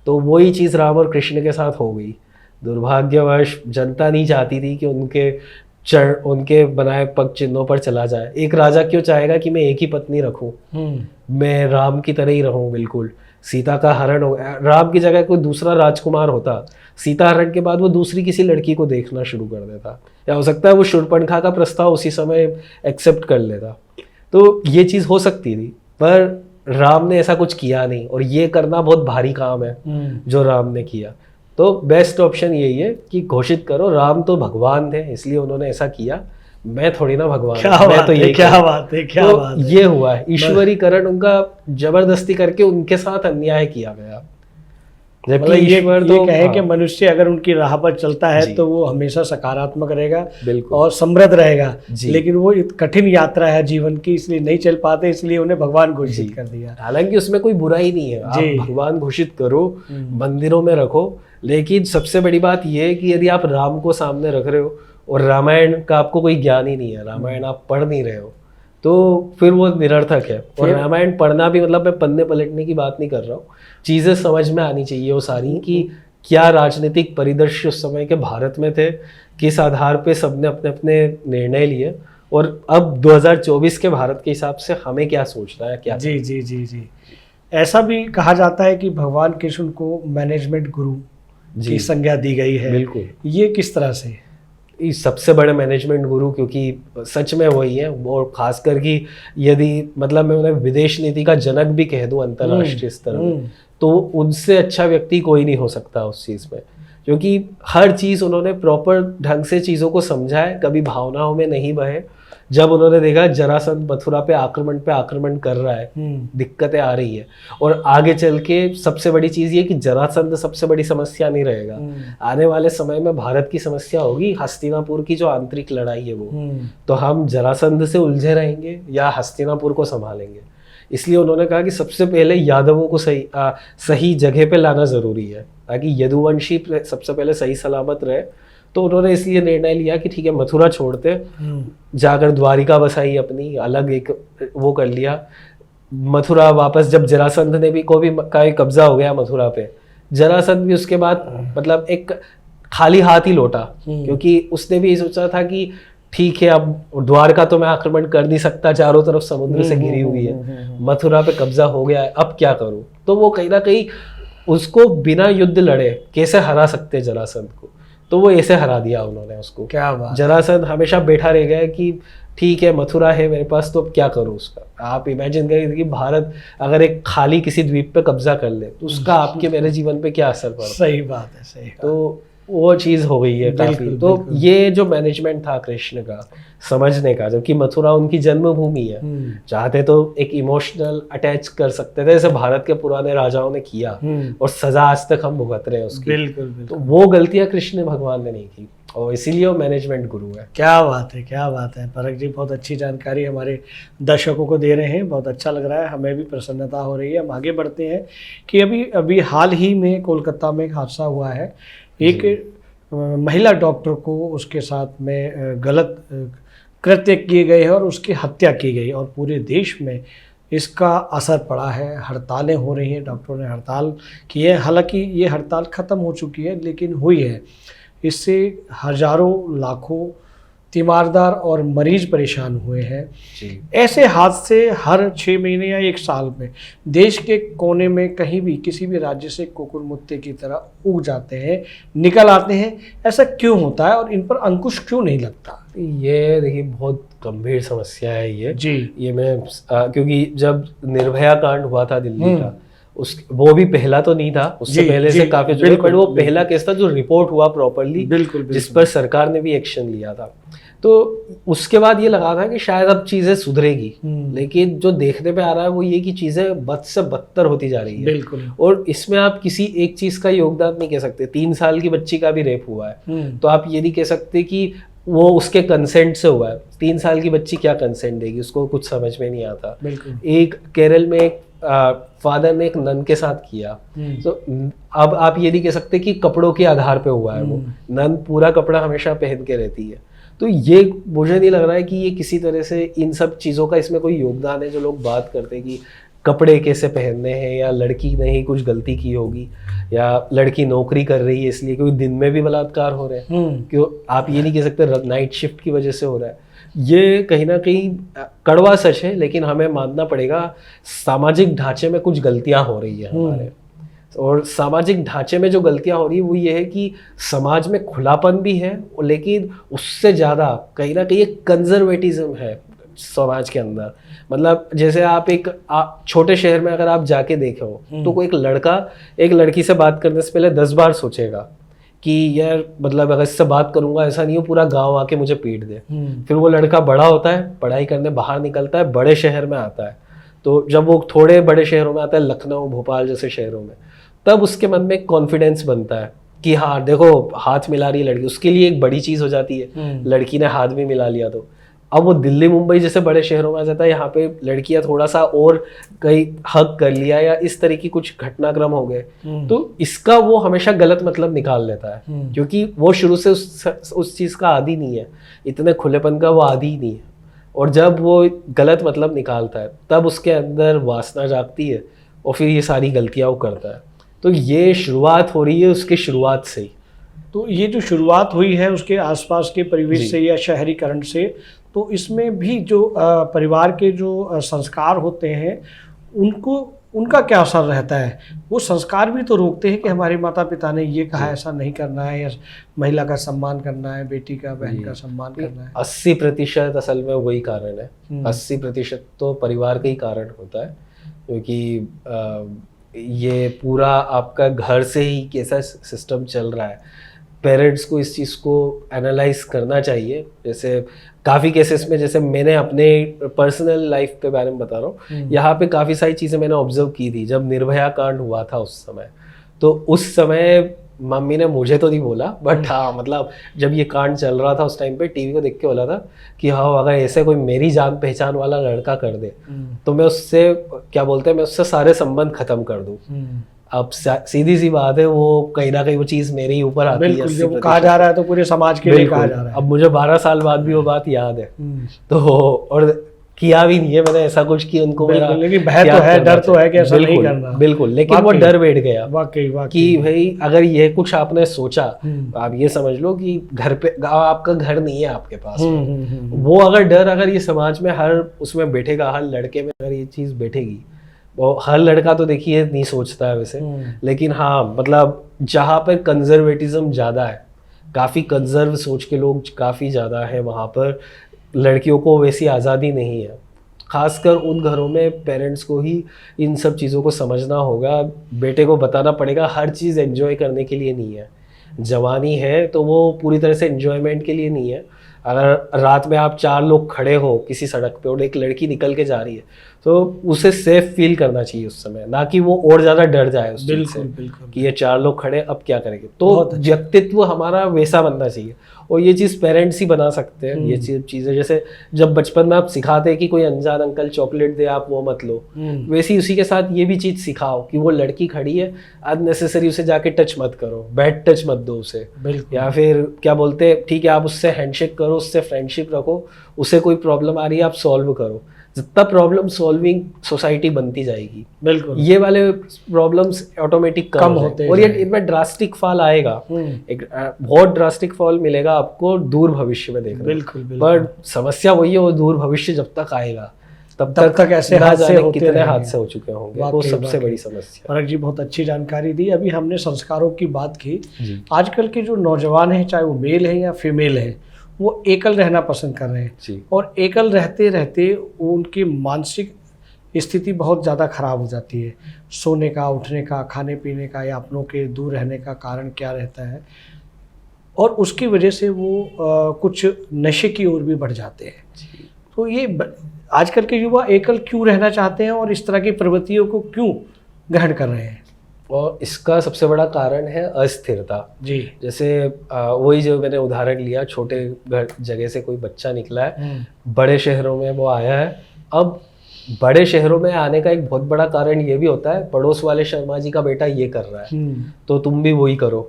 तो वही चीज़ राम और कृष्ण के साथ हो गई। दुर्भाग्यवश जनता नहीं चाहती थी कि उनके बनाए पग चिन्हों पर चला जाए। एक राजा क्यों चाहेगा कि मैं एक ही पत्नी रखूं, मैं राम की तरह ही रहूं? बिल्कुल, सीता का हरण हो गया, राम की जगह कोई दूसरा राजकुमार होता, सीता हरण के बाद वो दूसरी किसी लड़की को देखना शुरू कर देता, या हो सकता है वो शूर्पणखा का प्रस्ताव उसी समय एक्सेप्ट कर लेता। तो ये चीज़ हो सकती थी, पर राम ने ऐसा कुछ किया नहीं, और ये करना बहुत भारी काम है जो राम ने किया। तो बेस्ट ऑप्शन यही है कि घोषित करो राम तो भगवान थे इसलिए उन्होंने ऐसा किया, मैं थोड़ी ना भगवान, मैं तो ये क्या बात है, क्या बात है। ये हुआ है, ईश्वरीकरण उनका जबरदस्ती करके उनके साथ अन्याय किया गया। जबकि ईश्वर तो कहे कि मनुष्य अगर उनकी राह पर चलता है तो वो हमेशा सकारात्मक रहेगा और समृद्ध रहेगा, लेकिन वो कठिन यात्रा है जीवन की, इसलिए नहीं चल पाते, इसलिए उन्हें भगवान घोषित कर दिया। हालांकि उसमें कोई बुराई नहीं है, आप भगवान घोषित करो, मंदिरों में रखो, लेकिन सबसे बड़ी बात यह है कि यदि आप राम को सामने रख रहे हो और रामायण का आपको कोई ज्ञान ही नहीं है, रामायण आप पढ़ नहीं रहे हो, तो फिर वो निरर्थक है। और रामायण पढ़ना भी, मतलब मैं पन्ने पलटने की बात नहीं कर रहा हूँ, चीज़ें समझ में आनी चाहिए वो सारी, कि क्या राजनीतिक परिदृश्य उस समय के भारत में थे, किस आधार पे सबने अपने अपने निर्णय लिए, और अब 2024 के भारत के हिसाब से हमें क्या सोचना है, क्या। जी जी जी जी, ऐसा भी कहा जाता है कि भगवान कृष्ण को मैनेजमेंट गुरु की संज्ञा दी गई है। बिल्कुल, ये किस तरह से? सबसे बड़े मैनेजमेंट गुरु, क्योंकि सच में वही है, और खासकर कि यदि मतलब मैं उन्हें विदेश नीति का जनक भी कह दूं अंतर्राष्ट्रीय स्तर में, तो उनसे अच्छा व्यक्ति कोई नहीं हो सकता उस चीज़ में, क्योंकि हर चीज़ उन्होंने प्रॉपर ढंग से चीज़ों को समझा है, कभी भावनाओं में नहीं बहे, जब उन्होंने देखा जरासंध मथुरा पे आक्रमण कर रहा है, दिक्कतें आ रही है, और आगे चल के सबसे बड़ी चीज ये कि जरासंध सबसे बड़ी समस्या नहीं रहेगा, आने वाले समय में भारत की समस्या होगी हस्तिनापुर की जो आंतरिक लड़ाई है वो। तो हम जरासंध से उलझे रहेंगे या हस्तिनापुर को संभालेंगे। इसलिए उन्होंने कहा कि सबसे पहले यादवों को सही जगह पे लाना जरूरी है ताकि यदुवंशी सबसे पहले सही सलामत रहे। तो उन्होंने इसलिए निर्णय लिया कि ठीक है मथुरा छोड़ते, जाकर द्वारिका बसाई अपनी, अलग एक वो कर लिया। मथुरा वापस जब जरासंध ने भी कब्जा हो गया मथुरा पे, जरासंध भी उसके बाद मतलब एक खाली हाथ ही लौटा, क्योंकि उसने भी सोचा था कि ठीक है अब द्वारका तो मैं आक्रमण कर नहीं सकता, चारों तरफ समुद्र से घिरी हुई है, मथुरा पे कब्जा हो गया है, अब क्या करूं। तो वो कहीं ना कहीं उसको बिना युद्ध लड़े कैसे हरा सकते जरासंध को, तो वो ऐसे हरा दिया उन्होंने उसको। क्या बात। जरासंध हमेशा बैठा रह गया कि ठीक है मथुरा है मेरे पास तो अब क्या करूं उसका। आप इमेजिन करिए कि भारत अगर एक खाली किसी द्वीप पे कब्जा कर ले तो उसका आपके मेरे जीवन पे क्या असर पड़ा। सही बात है, सही। तो वो चीज हो गई है काफी। तो ये जो मैनेजमेंट था कृष्ण का समझने का, जबकि मथुरा उनकी जन्मभूमि है, चाहते तो एक इमोशनल अटैच कर सकते थे जैसे भारत के पुराने राजाओं ने किया, और सजा आज तक हम भुगत रहे हैं उसकी। बिल्कुल। तो वो गलतियां कृष्ण भगवान ने नहीं की, और इसीलिए वो मैनेजमेंट गुरु है। क्या बात है, क्या बात है परख जी, बहुत अच्छी जानकारी हमारे दर्शकों को दे रहे हैं, बहुत अच्छा लग रहा है, हमें भी प्रसन्नता हो रही है। हम आगे बढ़ते हैं कि अभी हाल ही में कोलकाता में एक हादसा हुआ है, एक महिला डॉक्टर को उसके साथ में गलत कृत्य किए गए हैं और उसकी हत्या की गई, और पूरे देश में इसका असर पड़ा है। हड़तालें हो रही हैं, डॉक्टरों ने हड़ताल की है, हालांकि ये हड़ताल ख़त्म हो चुकी है लेकिन हुई है। इससे हजारों लाखों तीमारदार और मरीज परेशान हुए हैं। ऐसे हादसे हर 6 महीने या 1 साल में देश के कोने में कहीं भी किसी भी राज्य से कुकुर मुत्ते की तरह उग जाते हैं, निकल आते हैं। ऐसा क्यों होता है और इन पर अंकुश क्यों नहीं लगता? ये देखिए बहुत गंभीर समस्या है ये जी। ये मैं क्योंकि जब निर्भया कांड हुआ था दिल्ली का, वो भी पहला तो नहीं था, उससे पहले से काफी जुड़े, बट वो पहला केस था जो रिपोर्ट हुआ प्रॉपर्ली, जिस पर सरकार ने भी एक्शन लिया था। तो उसके बाद ये लगा था कि शायद अब चीजें सुधरेगी, लेकिन जो देखने पे आ रहा है वो ये कि चीजें बद से बदतर होती जा रही है। बिल्कुल। और इसमें आप किसी एक चीज का योगदान नहीं कह सकते। 3 साल की बच्ची का भी रेप हुआ है, तो आप ये नहीं कह सकते कि वो उसके कंसेंट से हुआ है। 3 साल की बच्ची क्या कंसेंट देगी, उसको कुछ समझ में नहीं आता। एक केरल में एक फादर ने एक नन के साथ किया, तो अब आप ये नहीं कह सकते कि कपड़ों के आधार पे हुआ है। वो नन पूरा कपड़ा हमेशा पहन के रहती है। तो ये मुझे नहीं लग रहा है कि ये किसी तरह से इन सब चीज़ों का इसमें कोई योगदान है। जो लोग बात करते हैं कि कपड़े कैसे पहनने हैं, या लड़की ने ही कुछ गलती की होगी, या लड़की नौकरी कर रही है इसलिए, क्योंकि दिन में भी बलात्कार हो रहे हैं, क्यों आप ये नहीं कह सकते नाइट शिफ्ट की वजह से हो रहा है। ये कहीं ना कहीं कड़वा सच है, लेकिन हमें मानना पड़ेगा सामाजिक ढांचे में कुछ गलतियां हो रही है हमारे। और सामाजिक ढांचे में जो गलतियां हो रही है वो ये है कि समाज में खुलापन भी है, लेकिन उससे ज़्यादा कहीं ना कहीं एक कंजर्वेटिज्म है समाज के अंदर। मतलब जैसे आप एक छोटे शहर में अगर आप जाके देखे हो तो कोई एक लड़का एक लड़की से बात करने से पहले 10 बार सोचेगा कि यार मतलब अगर इससे बात करूंगा ऐसा नहीं हो पूरा गांव आके मुझे पीट दे। फिर वो लड़का बड़ा होता है, पढ़ाई करने बाहर निकलता है, बड़े शहर में आता है। तो जब वो थोड़े बड़े शहरों में आता है, लखनऊ भोपाल जैसे शहरों में, तब उसके मन में कॉन्फिडेंस बनता है कि हाँ देखो हाथ मिला रही है लड़की, उसके लिए एक बड़ी चीज हो जाती है लड़की ने हाथ भी मिला लिया। तो अब वो दिल्ली मुंबई जैसे बड़े शहरों में आ जाता है, यहाँ पे लड़कियां थोड़ा सा और कहीं हक कर लिया या इस तरह की कुछ घटनाक्रम हो गए, तो इसका वो हमेशा गलत मतलब निकाल लेता है, क्योंकि वो शुरू से उस चीज का आदी नहीं है, इतने खुलेपन का वो आदी ही नहीं है। और जब वो गलत मतलब निकालता है तब उसके अंदर वासना जागती है और फिर ये सारी गलतियां वो करता है। तो ये शुरुआत हो रही है उसके शुरुआत से ही। तो ये जो शुरुआत हुई है उसके आसपास के परिवेश से या शहरीकरण से, तो इसमें भी जो परिवार के जो संस्कार होते हैं उनका क्या असर रहता है? वो संस्कार भी तो रोकते हैं कि हमारे माता पिता ने ये कहा ऐसा नहीं करना है, या महिला का सम्मान करना है, बेटी का बहन का सम्मान करना है। 80% असल में वही कारण है। 80% तो परिवार का ही कारण होता है, क्योंकि ये पूरा आपका घर से ही कैसा सिस्टम चल रहा है। पेरेंट्स को इस चीज़ को एनालाइज करना चाहिए। जैसे काफ़ी केसेस में, जैसे मैंने अपने पर्सनल लाइफ के बारे में बता रहा हूँ, यहाँ पे काफ़ी सारी चीज़ें मैंने ऑब्जर्व की थी। जब निर्भया कांड हुआ था उस समय, तो उस समय मम्मी ने मुझे तो नहीं बोला, बट हाँ मतलब जब ये कांड चल रहा था उस टाइम पे टीवी को देख के बोला था कि हाँ अगर ऐसे कोई मेरी जान पहचान वाला लड़का कर दे तो मैं उससे, क्या बोलते हैं, मैं उससे सारे संबंध खत्म कर दूँ। अब सीधी सी बात है, वो कहीं ना कहीं वो चीज़ मेरे ही ऊपर आती है। बिल्कुल, जब कहा जा रहा है तो पूरे समाज के लिए कहा जा रहा है। अब मुझे 12 साल बाद भी वो बात याद है, तो और किया भी नहीं है मैंने ऐसा कुछ कि उनको मेरा, लेकिन भय तो है, डर तो है कि ऐसा नहीं करना। बिल्कुल, लेकिन वो डर बैठ गया वाकई कि भाई अगर ये कुछ आपने सोचा, आप ये समझ लो कि घर पे आपका घर नहीं है आपके पास, वो अगर डर अगर ये समाज में हर उसमें बैठेगा, हर लड़के में अगर ये चीज़ बैठेगी, वो हर लड़का तो देखिए नहीं सोचता है वैसे, लेकिन हाँ मतलब जहाँ पर कंजर्वेटिज्म ज़्यादा है, काफ़ी कंजर्व सोच के लोग काफ़ी ज़्यादा है, वहाँ पर लड़कियों को वैसी आज़ादी नहीं है। खासकर उन घरों में पेरेंट्स को ही इन सब चीज़ों को समझना होगा, बेटे को बताना पड़ेगा हर चीज़ एंजॉय करने के लिए नहीं है। जवानी है तो वो पूरी तरह से एंजॉयमेंट के लिए नहीं है। अगर रात में आप 4 लोग खड़े हो किसी सड़क पे और एक लड़की निकल के जा रही है, तो उसे सेफ फील करना चाहिए उस समय, ना कि वो और ज़्यादा डर जाए उस चीज़ से कि ये 4 लोग खड़े अब क्या करेंगे। तो व्यक्तित्व हमारा वैसा बनना चाहिए, और ये चीज़ पेरेंट्स ही बना सकते हैं। ये चीज़ें जैसे जब बचपन में आप सिखाते हैं कि कोई अनजान अंकल चॉकलेट दे, आप वो मत लो, वैसे ही उसी के साथ ये भी चीज़ सिखाओ कि वो लड़की खड़ी है, अननेसेसरी उसे जाके टच मत करो, बैड टच मत दो उसे, या फिर क्या बोलते हैं, ठीक है आप उससे हैंडशेक करो, उससे फ्रेंडशिप रखो, उसे कोई प्रॉब्लम आ रही है आप सॉल्व करो। जितना प्रॉब्लम सॉल्विंग सोसाइटी बनती जाएगी, बिल्कुल ये वाले प्रॉब्लम्स ऑटोमेटिक कम होते हैं, और ये इनमें ड्रास्टिक फॉल आएगा, एक बहुत ड्रास्टिक फॉल मिलेगा आपको दूर भविष्य में देखना। बिल्कुल, पर समस्या वही है, वो दूर भविष्य जब तक आएगा तब तक ऐसे हादसे कितने हादसे हो चुके होंगे, वो सबसे बड़ी समस्या। परख जी बहुत अच्छी जानकारी दी। अभी हमने संस्कारों की बात की, आजकल के जो नौजवान हैं, चाहे वो मेल है या फीमेल है, वो एकल रहना पसंद कर रहे हैं, और एकल रहते रहते उनकी मानसिक स्थिति बहुत ज़्यादा खराब हो जाती है। सोने का, उठने का, खाने पीने का, या अपनों के दूर रहने का कारण क्या रहता है, और उसकी वजह से वो कुछ नशे की ओर भी बढ़ जाते हैं। तो ये आजकल के युवा एकल क्यों रहना चाहते हैं और इस तरह की प्रवृत्तियों को क्यों ग्रहण कर रहे हैं? और इसका सबसे बड़ा कारण है अस्थिरता जी। जैसे वही जो मैंने उदाहरण लिया, छोटे घर जगह से कोई बच्चा निकला है, बड़े शहरों में वो आया है। अब बड़े शहरों में आने का एक बहुत बड़ा कारण ये भी होता है, पड़ोस वाले शर्मा जी का बेटा ये कर रहा है तो तुम भी वही करो,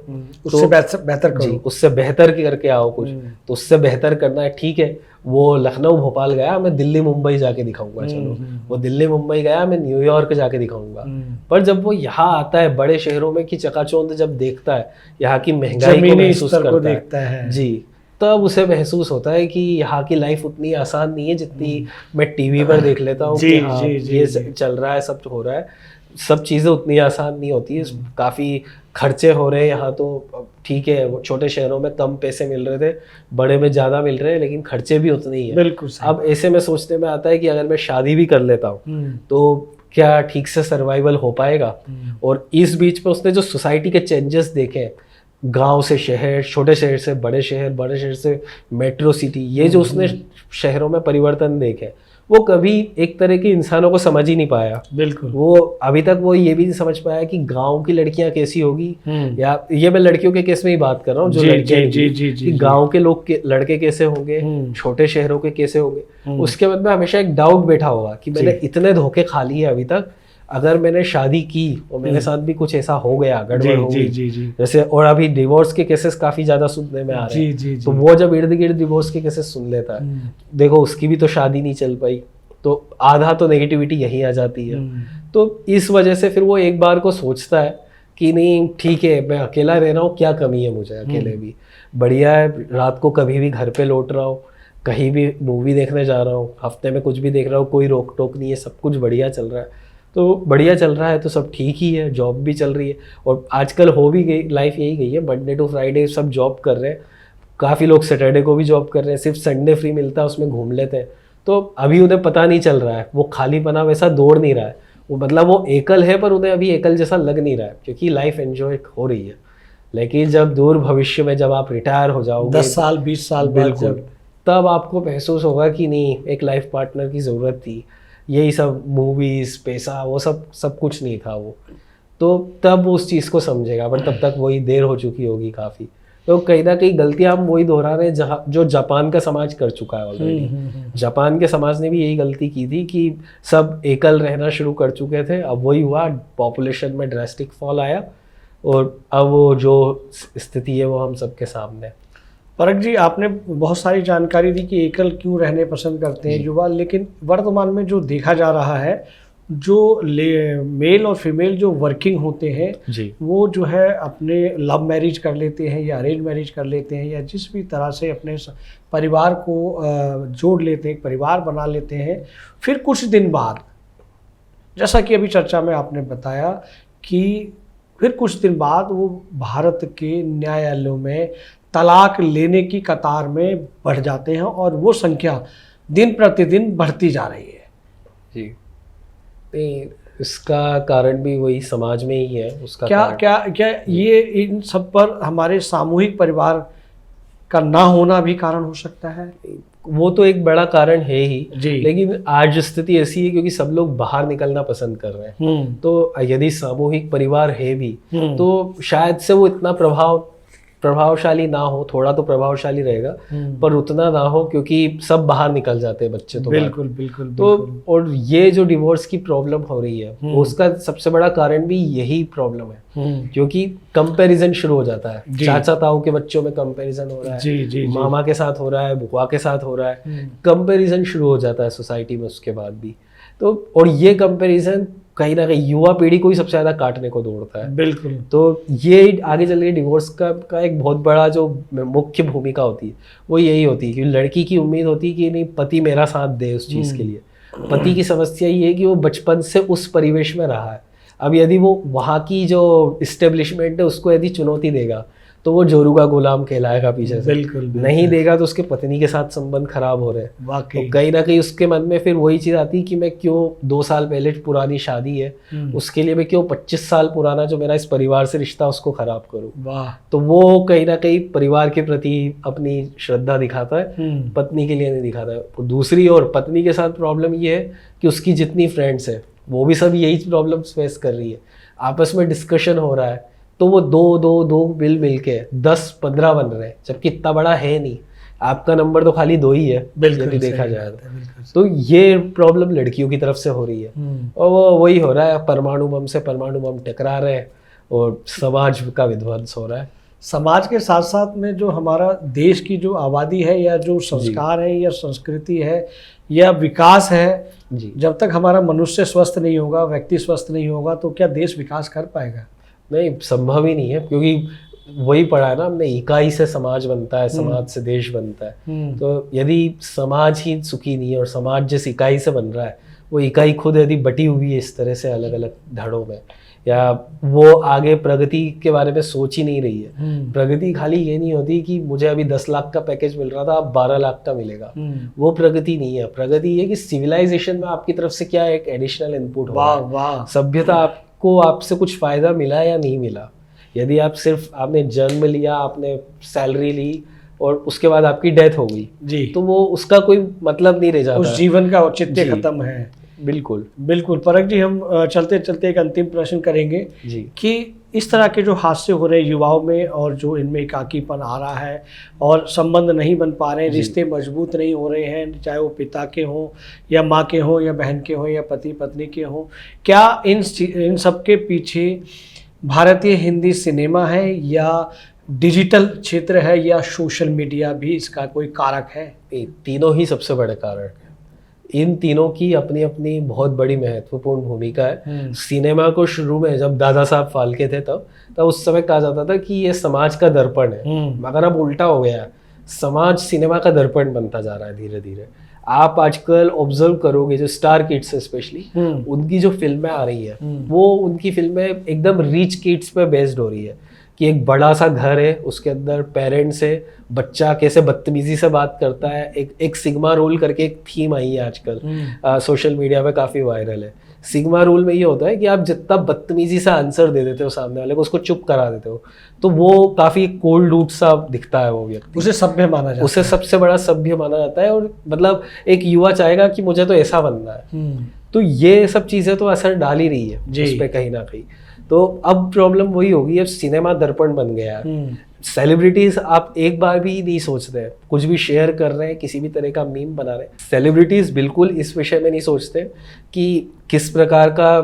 उससे बेहतर करो, जी उससे बेहतर करके आओ कुछ। तो उससे बेहतर करना है, ठीक है, वो लखनऊ भोपाल गया, मैं दिल्ली मुंबई जाके दिखाऊंगा, चलो वो दिल्ली मुंबई गया, मैं न्यूयॉर्क जाके दिखाऊंगा। पर जब वो यहाँ आता है बड़े शहरों में की चकाचौंध जब देखता है, यहाँ की महंगाई को महसूस करता है जी, तब उसे महसूस होता है कि यहाँ की लाइफ उतनी आसान नहीं है जितनी मैं टीवी पर देख लेता हूँ कि हाँ ये चल रहा है, सब हो रहा है, सब चीज़ें उतनी आसान नहीं होती है, काफ़ी खर्चे हो रहे हैं यहाँ। तो ठीक है, वो छोटे शहरों में कम पैसे मिल रहे थे, बड़े में ज़्यादा मिल रहे हैं, लेकिन खर्चे भी उतने ही है। बिल्कुल। अब ऐसे में सोचने में आता है कि अगर मैं शादी भी कर लेता हूँ तो क्या ठीक से सर्वाइवल हो पाएगा। और इस बीच में उसने जो सोसाइटी के चेंजेस देखे, गांव से शहर, छोटे शहर से बड़े शहर, बड़े शहर से मेट्रो सिटी, ये जो उसने शहरों में परिवर्तन देखे, वो कभी एक तरह के इंसानों को समझ ही नहीं पाया। बिल्कुल। वो अभी तक वो ये भी नहीं समझ पाया कि गांव की लड़कियां कैसी होगी, या ये मैं लड़कियों के केस में ही बात कर रहा हूँ, जो लड़कियां गांव के लोग लड़के कैसे होंगे, छोटे शहरों के कैसे होंगे। उसके बाद में हमेशा एक डाउट बैठा होगा कि मैंने इतने धोखे खा लिए अभी तक, अगर मैंने शादी की और मेरे साथ भी कुछ ऐसा हो गया, गड़बड़ हो गई जैसे, और अभी डिवोर्स के केसेस काफी ज्यादा सुनने में आ रहे हैं, तो वो जब इर्द गिर्द डिवोर्स के केसेस सुन लेता है, देखो उसकी भी तो शादी नहीं चल पाई, तो आधा तो नेगेटिविटी यहीं आ जाती है। तो इस वजह से फिर वो एक बार को सोचता है कि नहीं ठीक है, मैं अकेला रह रहा हूँ, क्या कमी है मुझे, अकेले भी बढ़िया है, रात को कभी भी घर पे लौट रहा हूँ, कहीं भी मूवी देखने जा रहा हूँ, हफ्ते में कुछ भी देख रहा हूँ, कोई रोक टोक नहीं है, सब कुछ बढ़िया चल रहा है। तो बढ़िया चल रहा है तो सब ठीक ही है, जॉब भी चल रही है, और आजकल हो भी गई लाइफ यही गई है, मंडे टू फ्राइडे सब जॉब कर रहे हैं, काफ़ी लोग सैटरडे को भी जॉब कर रहे हैं, सिर्फ संडे फ्री मिलता है उसमें घूम लेते हैं। तो अभी उन्हें पता नहीं चल रहा है, वो खालीपना वैसा दौड़ नहीं रहा है, वो मतलब वो एकल है पर उन्हें अभी एकल जैसा लग नहीं रहा है, क्योंकि लाइफ एंजॉय हो रही है। लेकिन जब दूर भविष्य में जब आप रिटायर हो जाओगे 10 साल 20 साल बाद बिल्कुल, जब तब आपको महसूस होगा कि नहीं, एक लाइफ पार्टनर की ज़रूरत थी, यही सब मूवीज़, पैसा, वो सब कुछ नहीं था वो, तो तब उस चीज़ को समझेगा, पर तब तक वही देर हो चुकी होगी काफ़ी। तो कहीं ना कहीं गलतियां हम वही दोहरा रहे हैं जहाँ जो जापान का समाज कर चुका है ऑलरेडी। जापान के समाज ने भी यही गलती की थी कि सब एकल रहना शुरू कर चुके थे, अब वही हुआ, पॉपुलेशन में ड्रास्टिक फॉल आया और अब वो जो स्थिति है वो हम सबके सामने है। परख जी, आपने बहुत सारी जानकारी दी कि एकल क्यों रहने पसंद करते हैं युवा, लेकिन वर्तमान में जो देखा जा रहा है, जो मेल और फीमेल जो वर्किंग होते हैं जी, वो जो है अपने लव मैरिज कर लेते हैं या अरेंज मैरिज कर लेते हैं, या जिस भी तरह से अपने परिवार को जोड़ लेते हैं, एक परिवार बना लेते हैं। फिर कुछ दिन बाद, जैसा कि अभी चर्चा में आपने बताया कि फिर कुछ दिन बाद वो भारत के न्यायालयों में तलाक लेने की कतार में बढ़ जाते हैं और वो संख्या दिन प्रतिदिन बढ़ती जा रही है। जी, नहीं, इसका कारण भी वही समाज में ही है। उसका क्या कारण क्या क्या ये इन सब पर हमारे सामूहिक परिवार का ना होना भी कारण हो सकता है? वो तो एक बड़ा कारण है ही जी। लेकिन आज स्थिति ऐसी है क्योंकि सब लोग बाहर निकलना पसंद कर रहे हैं, तो यदि सामूहिक परिवार है भी तो शायद से वो इतना प्रभावशाली ना हो, थोड़ा तो प्रभावशाली रहेगा पर उतना ना हो क्योंकि सब बाहर निकल जाते हैं बच्चे तो बिल्कुल बिल्कुल तो और ये जो डिवोर्स की प्रॉब्लम हो रही है उसका सबसे बड़ा कारण भी यही प्रॉब्लम है क्योंकि कंपैरिजन शुरू हो जाता है। चाचा ताऊ के बच्चों में कंपैरिजन हो रहा है, जी, मामा के साथ हो रहा है, बुआ के साथ हो रहा है, कंपैरिजन शुरू हो जाता है सोसाइटी में उसके बाद भी। तो और ये कंपैरिजन कहीं ना कहीं युवा पीढ़ी को ही सबसे ज्यादा काटने को दौड़ता है। बिल्कुल। तो ये आगे चल के डिवोर्स का एक बहुत बड़ा जो मुख्य भूमिका होती है वो यही होती है कि लड़की की उम्मीद होती है कि नहीं पति मेरा साथ दे उस चीज़ के लिए। पति की समस्या ये है कि वो बचपन से उस परिवेश में रहा है, अब यदि वो वहाँ की जो इस्टेब्लिशमेंट है उसको यदि चुनौती देगा तो वो जोरू का गुलाम कहलाएगा पीछे से। बिल्कुल। नहीं देगा तो उसके पत्नी के साथ संबंध खराब हो रहे हैं। वाकई। तो कहीं ना कहीं उसके मन में फिर वही चीज़ आती है कि मैं क्यों 2 साल पहले पुरानी शादी है उसके लिए मैं क्यों 25 साल पुराना जो मेरा इस परिवार से रिश्ता उसको खराब करूं। वाह। तो वो कहीं ना कहीं परिवार के प्रति अपनी श्रद्धा दिखाता है, पत्नी के लिए नहीं दिखाता है। दूसरी ओर पत्नी के साथ प्रॉब्लम ये है कि उसकी जितनी फ्रेंड्स है वो भी सब यही प्रॉब्लम्स फेस कर रही है, आपस में डिस्कशन हो रहा है तो वो दो मिल के 10-15 बन रहे हैं जबकि इतना बड़ा है नहीं, आपका नंबर तो खाली 2 ही है यदि देखा जाए तो ये प्रॉब्लम लड़कियों की तरफ से हो रही है। और वो वही हो रहा है, परमाणु बम से परमाणु बम टकरा रहे हैं और समाज का विध्वंस हो रहा है। समाज के साथ साथ में जो हमारा देश की जो आबादी है या जो संस्कार है या संस्कृति है या विकास है जी, जब तक हमारा मनुष्य स्वस्थ नहीं होगा, व्यक्ति स्वस्थ नहीं होगा तो क्या देश विकास कर पाएगा? नहीं, संभव ही नहीं है क्योंकि वही पढ़ा है ना हमने, इकाई से समाज बनता है, समाज से देश बनता है। तो यदि समाज ही सुखी नहीं है और समाज जिस इकाई से बन रहा है वो इकाई खुद यदि बटी हुई है इस तरह से अलग अलग धड़ों में, या वो आगे प्रगति के बारे में सोच ही नहीं रही है। प्रगति खाली ये नहीं होती कि मुझे अभी 10 लाख का पैकेज मिल रहा था अब 12 लाख का मिलेगा, वो प्रगति नहीं है। प्रगति ये कि सिविलाइजेशन में आपकी तरफ से क्या एक एडिशनल इनपुट हो रहा है, सभ्यता आपको आपसे कुछ फायदा मिला या नहीं मिला। यदि आप सिर्फ आपने जन्म लिया, आपने सैलरी ली और उसके बाद आपकी डेथ हो गई जी, तो वो उसका कोई मतलब नहीं रह जाता, उस जीवन का औचित्य खत्म है। बिल्कुल बिल्कुल। परख जी, हम चलते चलते एक अंतिम प्रश्न करेंगे जी कि इस तरह के जो हादसे हो रहे हैं युवाओं में और जो इनमें एकाकीपन आ रहा है और संबंध नहीं बन पा रहे हैं, रिश्ते मजबूत नहीं हो रहे हैं, चाहे वो पिता के हों या माँ के हों या बहन के हों या पति पत्नी के हों, क्या इन सब के पीछे भारतीय हिंदी सिनेमा है या डिजिटल क्षेत्र है या सोशल मीडिया भी इसका कोई कारक है? तीनों ही सबसे बड़े कारण हैं। इन तीनों की अपनी अपनी बहुत बड़ी महत्वपूर्ण भूमिका है। सिनेमा को शुरू में जब दादा साहब फाल्के थे तब उस समय कहा जाता था कि ये समाज का दर्पण है, मगर अब उल्टा हो गया, समाज सिनेमा का दर्पण बनता जा रहा है धीरे धीरे। आप आजकल ऑब्जर्व करोगे जो स्टार किड्स है स्पेशली, उनकी जो फिल्में आ रही है वो उनकी फिल्में एकदम रिच किड्स पे बेस्ड हो रही है कि एक बड़ा सा घर है, उसके अंदर पेरेंट्स है, बच्चा कैसे बदतमीजी से बात करता है, एक सिग्मा रोल करके एक थीम आई है आजकल सोशल मीडिया पे काफ़ी वायरल है सिग्मा रूल में ये होता है कि आप जितना बदतमीजी से आंसर दे देते हो सामने वाले को, उसको चुप करा देते हो, तो वो काफी कोल्ड रूट सा दिखता है वो व्यक्ति, उसे सभ्य माना जाता है, उसे सबसे बड़ा सभ्य माना जाता है। और मतलब एक युवा चाहेगा कि मुझे तो ऐसा बनना है। तो ये सब चीजें तो असर डाल ही रही है उस पर कहीं ना कहीं। तो अब प्रॉब्लम वही होगी, अब सिनेमा दर्पण बन गया है। सेलिब्रिटीज आप एक बार भी नहीं सोचते हैं, कुछ भी शेयर कर रहे हैं, किसी भी तरह का मीम बना रहे हैं, सेलिब्रिटीज बिल्कुल इस विषय में नहीं सोचते कि किस प्रकार का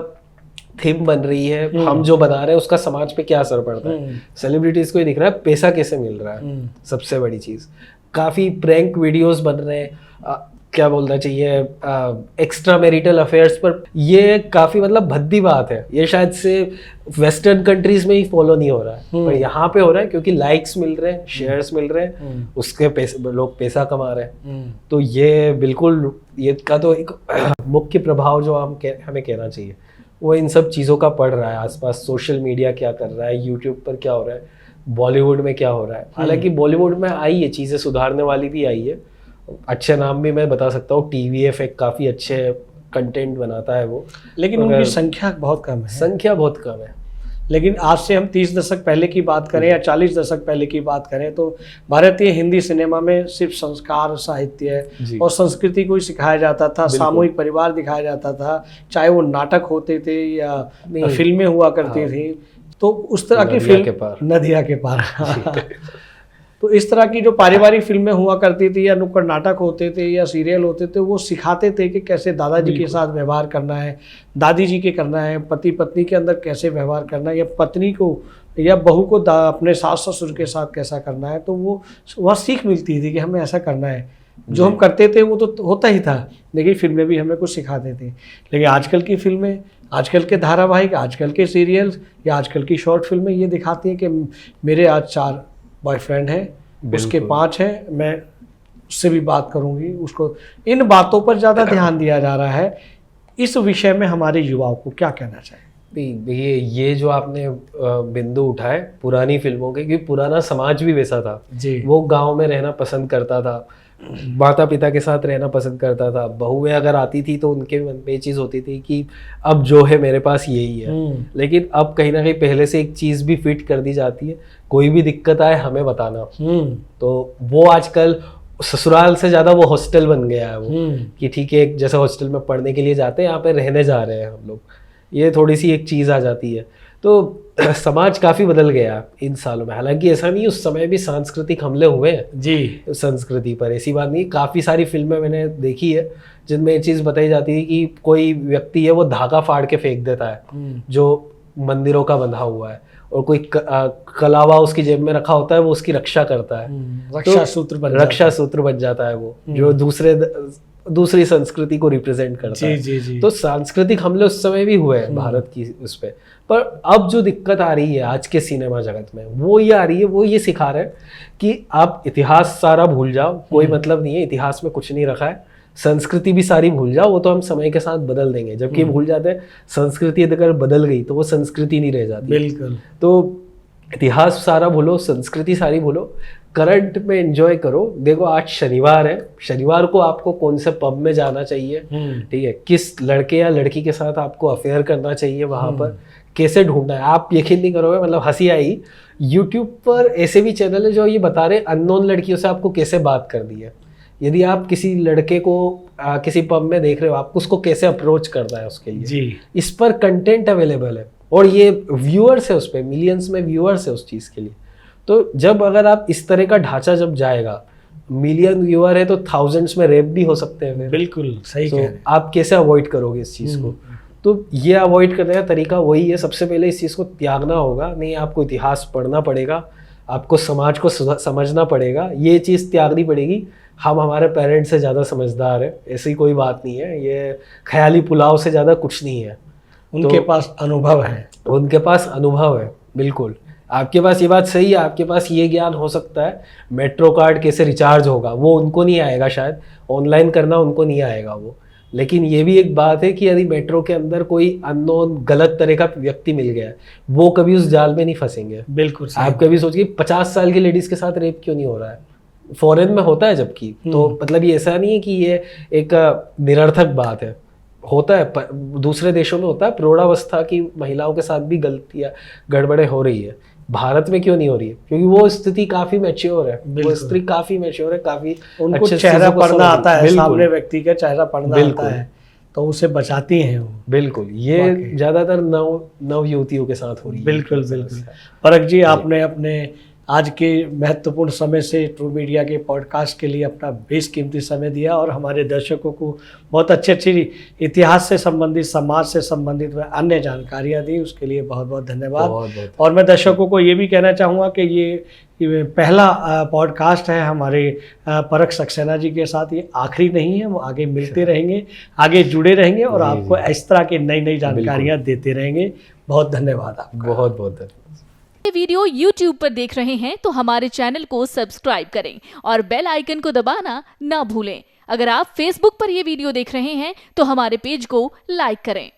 थीम बन रही है, हम जो बना रहे हैं उसका समाज पे क्या असर पड़ता है। सेलिब्रिटीज को ये दिख रहा है पैसा कैसे मिल रहा है, सबसे बड़ी चीज। काफी प्रैंक वीडियोस बन रहे हैं, क्या बोलना चाहिए, एक्स्ट्रा मैरिटल अफेयर्स पर। ये काफी मतलब भद्दी बात है, ये शायद से वेस्टर्न कंट्रीज में ही फॉलो नहीं हो रहा है, पर यहाँ पे हो रहा है क्योंकि लाइक्स मिल रहे हैं, शेयर्स मिल रहे हैं, उसके पैसे, लोग पैसा कमा रहे हैं। तो ये बिल्कुल, ये का तो एक मुख्य प्रभाव जो हमें कहना चाहिए वो इन सब चीज़ों का पड़ रहा है आसपास। सोशल मीडिया क्या कर रहा है, यूट्यूब पर क्या हो रहा है, बॉलीवुड में क्या हो रहा है। हालांकि बॉलीवुड में आई है चीज़ें सुधारने वाली भी आई है, अच्छे नाम भी मैं बता सकता हूँ, TVF एक काफ़ी अच्छे कंटेंट बनाता है वो, लेकिन उनकी संख्या बहुत कम है। संख्या बहुत कम है। लेकिन आज से हम 30 दशक पहले की बात करें या 40 दशक पहले की बात करें तो भारतीय हिंदी सिनेमा में सिर्फ संस्कार, साहित्य और संस्कृति को ही सिखाया जाता था, सामूहिक परिवार दिखाया जाता था, चाहे वो नाटक होते थे या फिल्में हुआ करती थी। तो उस तरह की फिल्म नदिया के पार तो इस तरह की जो पारिवारिक फिल्में हुआ करती थी या नुक्कड़ नाटक होते थे या सीरियल होते थे, वो सिखाते थे कि कैसे दादाजी के साथ व्यवहार करना है, दादी जी के करना है, पति पत्नी के अंदर कैसे व्यवहार करना है, या पत्नी को या बहू को अपने सास ससुर के साथ कैसा करना है। तो वो वह सीख मिलती थी कि हमें ऐसा करना है। जो हम करते थे वो तो होता ही था, लेकिन फिल्में भी हमें कुछ सिखाते थे। लेकिन आजकल की फिल्में, आजकल के धारावाहिक, आजकल के सीरियल्स या आजकल की शॉर्ट फिल्में ये दिखाती हैं कि मेरे आज 4 बॉयफ्रेंड है, उसके 5 हैं, मैं उससे भी बात करूंगी, उसको। इन बातों पर ज़्यादा ध्यान दिया जा रहा है। इस विषय में हमारे युवाओं को क्या कहना चाहिए? ये जो आपने बिंदु उठाए पुरानी फिल्मों के, क्योंकि पुराना समाज भी वैसा था जी। वो गांव में रहना पसंद करता था, माता पिता के साथ रहना पसंद करता था। बहुएं अगर आती थी तो उनके मन में ये चीज़ होती थी कि अब जो है मेरे पास यही है। लेकिन अब कहीं ना कहीं पहले से एक चीज़ भी फिट कर दी जाती है, कोई भी दिक्कत आए हमें बताना। तो वो आजकल ससुराल से ज़्यादा वो हॉस्टल बन गया है वो, कि ठीक है जैसे हॉस्टल में पढ़ने के लिए जाते हैं, यहाँ पे रहने जा रहे हैं हम लोग, ये थोड़ी सी एक चीज़ आ जाती है। तो समाज काफ़ी बदल गया इन सालों में। हालांकि ऐसा नहीं, उस समय भी सांस्कृतिक हमले हुए हैं जी संस्कृति पर, ऐसी बात नहीं। काफ़ी सारी फिल्में मैंने देखी है जिनमें ये चीज़ बताई जाती है कि कोई व्यक्ति है वो धागा फाड़ के फेंक देता है जो मंदिरों का बंधा हुआ है, और कोई कलावा उसकी जेब में रखा होता है, वो उसकी रक्षा करता है, रक्षा सूत्र बन जाता है वो, जो दूसरी संस्कृति को रिप्रेजेंट करता है। जी। तो सांस्कृतिक हमले उस समय भी हुए हैं भारत की उस पर अब जो दिक्कत आ रही है आज के सिनेमा जगत में वो ये आ रही है, वो ये सिखा रहे हैं कि आप इतिहास सारा भूल जाओ, कोई मतलब नहीं है, इतिहास में कुछ नहीं रखा है, संस्कृति भी सारी भूल जाओ, वो तो हम समय के साथ बदल देंगे। जबकि भूल जाते हैं संस्कृति अगर बदल गई तो वो संस्कृति नहीं रह जाती। बिल्कुल। तो इतिहास सारा भूलो, संस्कृति सारी भूलो, करंट में एंजॉय करो। देखो आज शनिवार है, शनिवार को आपको कौन से पब में जाना चाहिए, ठीक है, किस लड़के या लड़की के साथ आपको अफेयर करना चाहिए, वहां पर कैसे ढूंढना है, आप यकीन नहीं करोगे, मतलब हंसी आई। यूट्यूब पर ऐसे भी चैनल है जो ये बता रहे अननोन लड़कियों से आपको कैसे बात कर दी है। यदि आप किसी लड़के को किसी पब में देख रहे हो, आपको उसको कैसे अप्रोच करना है उसके लिए जी। इस पर कंटेंट अवेलेबल है और ये व्यूअर्स है, उस पर मिलियंस में व्यूअर्स है उस चीज़ के लिए। तो जब अगर आप इस तरह का ढांचा जब जाएगा, मिलियन व्यूअर है तो थाउजेंड्स में रेप भी हो सकते हैं। बिल्कुल सही कह रहे हैं। आप कैसे अवॉइड करोगे इस चीज़ को? तो ये अवॉइड करने का तरीका वही है, सबसे पहले इस चीज़ को त्यागना होगा। नहीं, आपको इतिहास पढ़ना पड़ेगा, आपको समाज को समझना पड़ेगा, ये चीज़ त्यागनी पड़ेगी। हम हमारे पेरेंट्स से ज़्यादा समझदार है, ऐसी कोई बात नहीं है, ये ख्याली पुलाव से ज़्यादा कुछ नहीं है। उनके पास अनुभव है, उनके पास अनुभव है। बिल्कुल, आपके पास ये बात सही है, आपके पास ये ज्ञान हो सकता है मेट्रो कार्ड कैसे रिचार्ज होगा, वो उनको नहीं आएगा, शायद ऑनलाइन करना उनको नहीं आएगा वो। लेकिन ये भी एक बात है कि यदि मेट्रो के अंदर कोई अननोन गलत तरह का व्यक्ति मिल गया है, वो कभी उस जाल में नहीं फंसेंगे। बिल्कुल, आप कभी सोचिए 50 साल की लेडीज के साथ रेप क्यों नहीं हो रहा है, फॉरेन में होता है जबकि। तो मतलब ये ऐसा नहीं है कि ये एक निरर्थक बात है, होता है दूसरे देशों में होता है, प्रौढ़ावस्था की महिलाओं के साथ भी गलतियां गड़बड़े हो रही है। भारत में क्यों नहीं हो रही है? क्योंकि वो स्थिति काफी मैच्योर है, वो स्त्री काफी मैच्योर है, काफी उनको अच्छे चेहरा चीजों को पढ़ना समझ- आता है, बिल्कुल, सामने व्यक्ति का चेहरा पढ़ना बिल्कुल। आता है, तो उसे बचाती हैं वो। बिल्कुल, ये वाकई। ज्यादातर नव युवतियों के साथ हो रही है। बिल्कुल बिल्कुल। परख जी, आपने अपने आज के महत्वपूर्ण समय से ट्रू मीडिया के पॉडकास्ट के लिए अपना बेशकीमती समय दिया और हमारे दर्शकों को बहुत अच्छी अच्छी इतिहास से संबंधित, समाज से संबंधित व अन्य जानकारियाँ दी, उसके लिए बहुत बहुत धन्यवाद। बहुत और मैं दर्शकों को ये भी कहना चाहूँगा कि ये पहला पॉडकास्ट है हमारे परख सक्सेना जी के साथ, ये आखिरी नहीं है, हम आगे मिलते रहेंगे, आगे जुड़े रहेंगे और आपको इस तरह की नई नई जानकारियाँ देते रहेंगे। बहुत धन्यवाद आपका। बहुत बहुत धन्यवाद। ये वीडियो YouTube पर देख रहे हैं तो हमारे चैनल को सब्सक्राइब करें और बेल आइकन को दबाना ना भूलें। अगर आप Facebook पर ये वीडियो देख रहे हैं तो हमारे पेज को लाइक करें।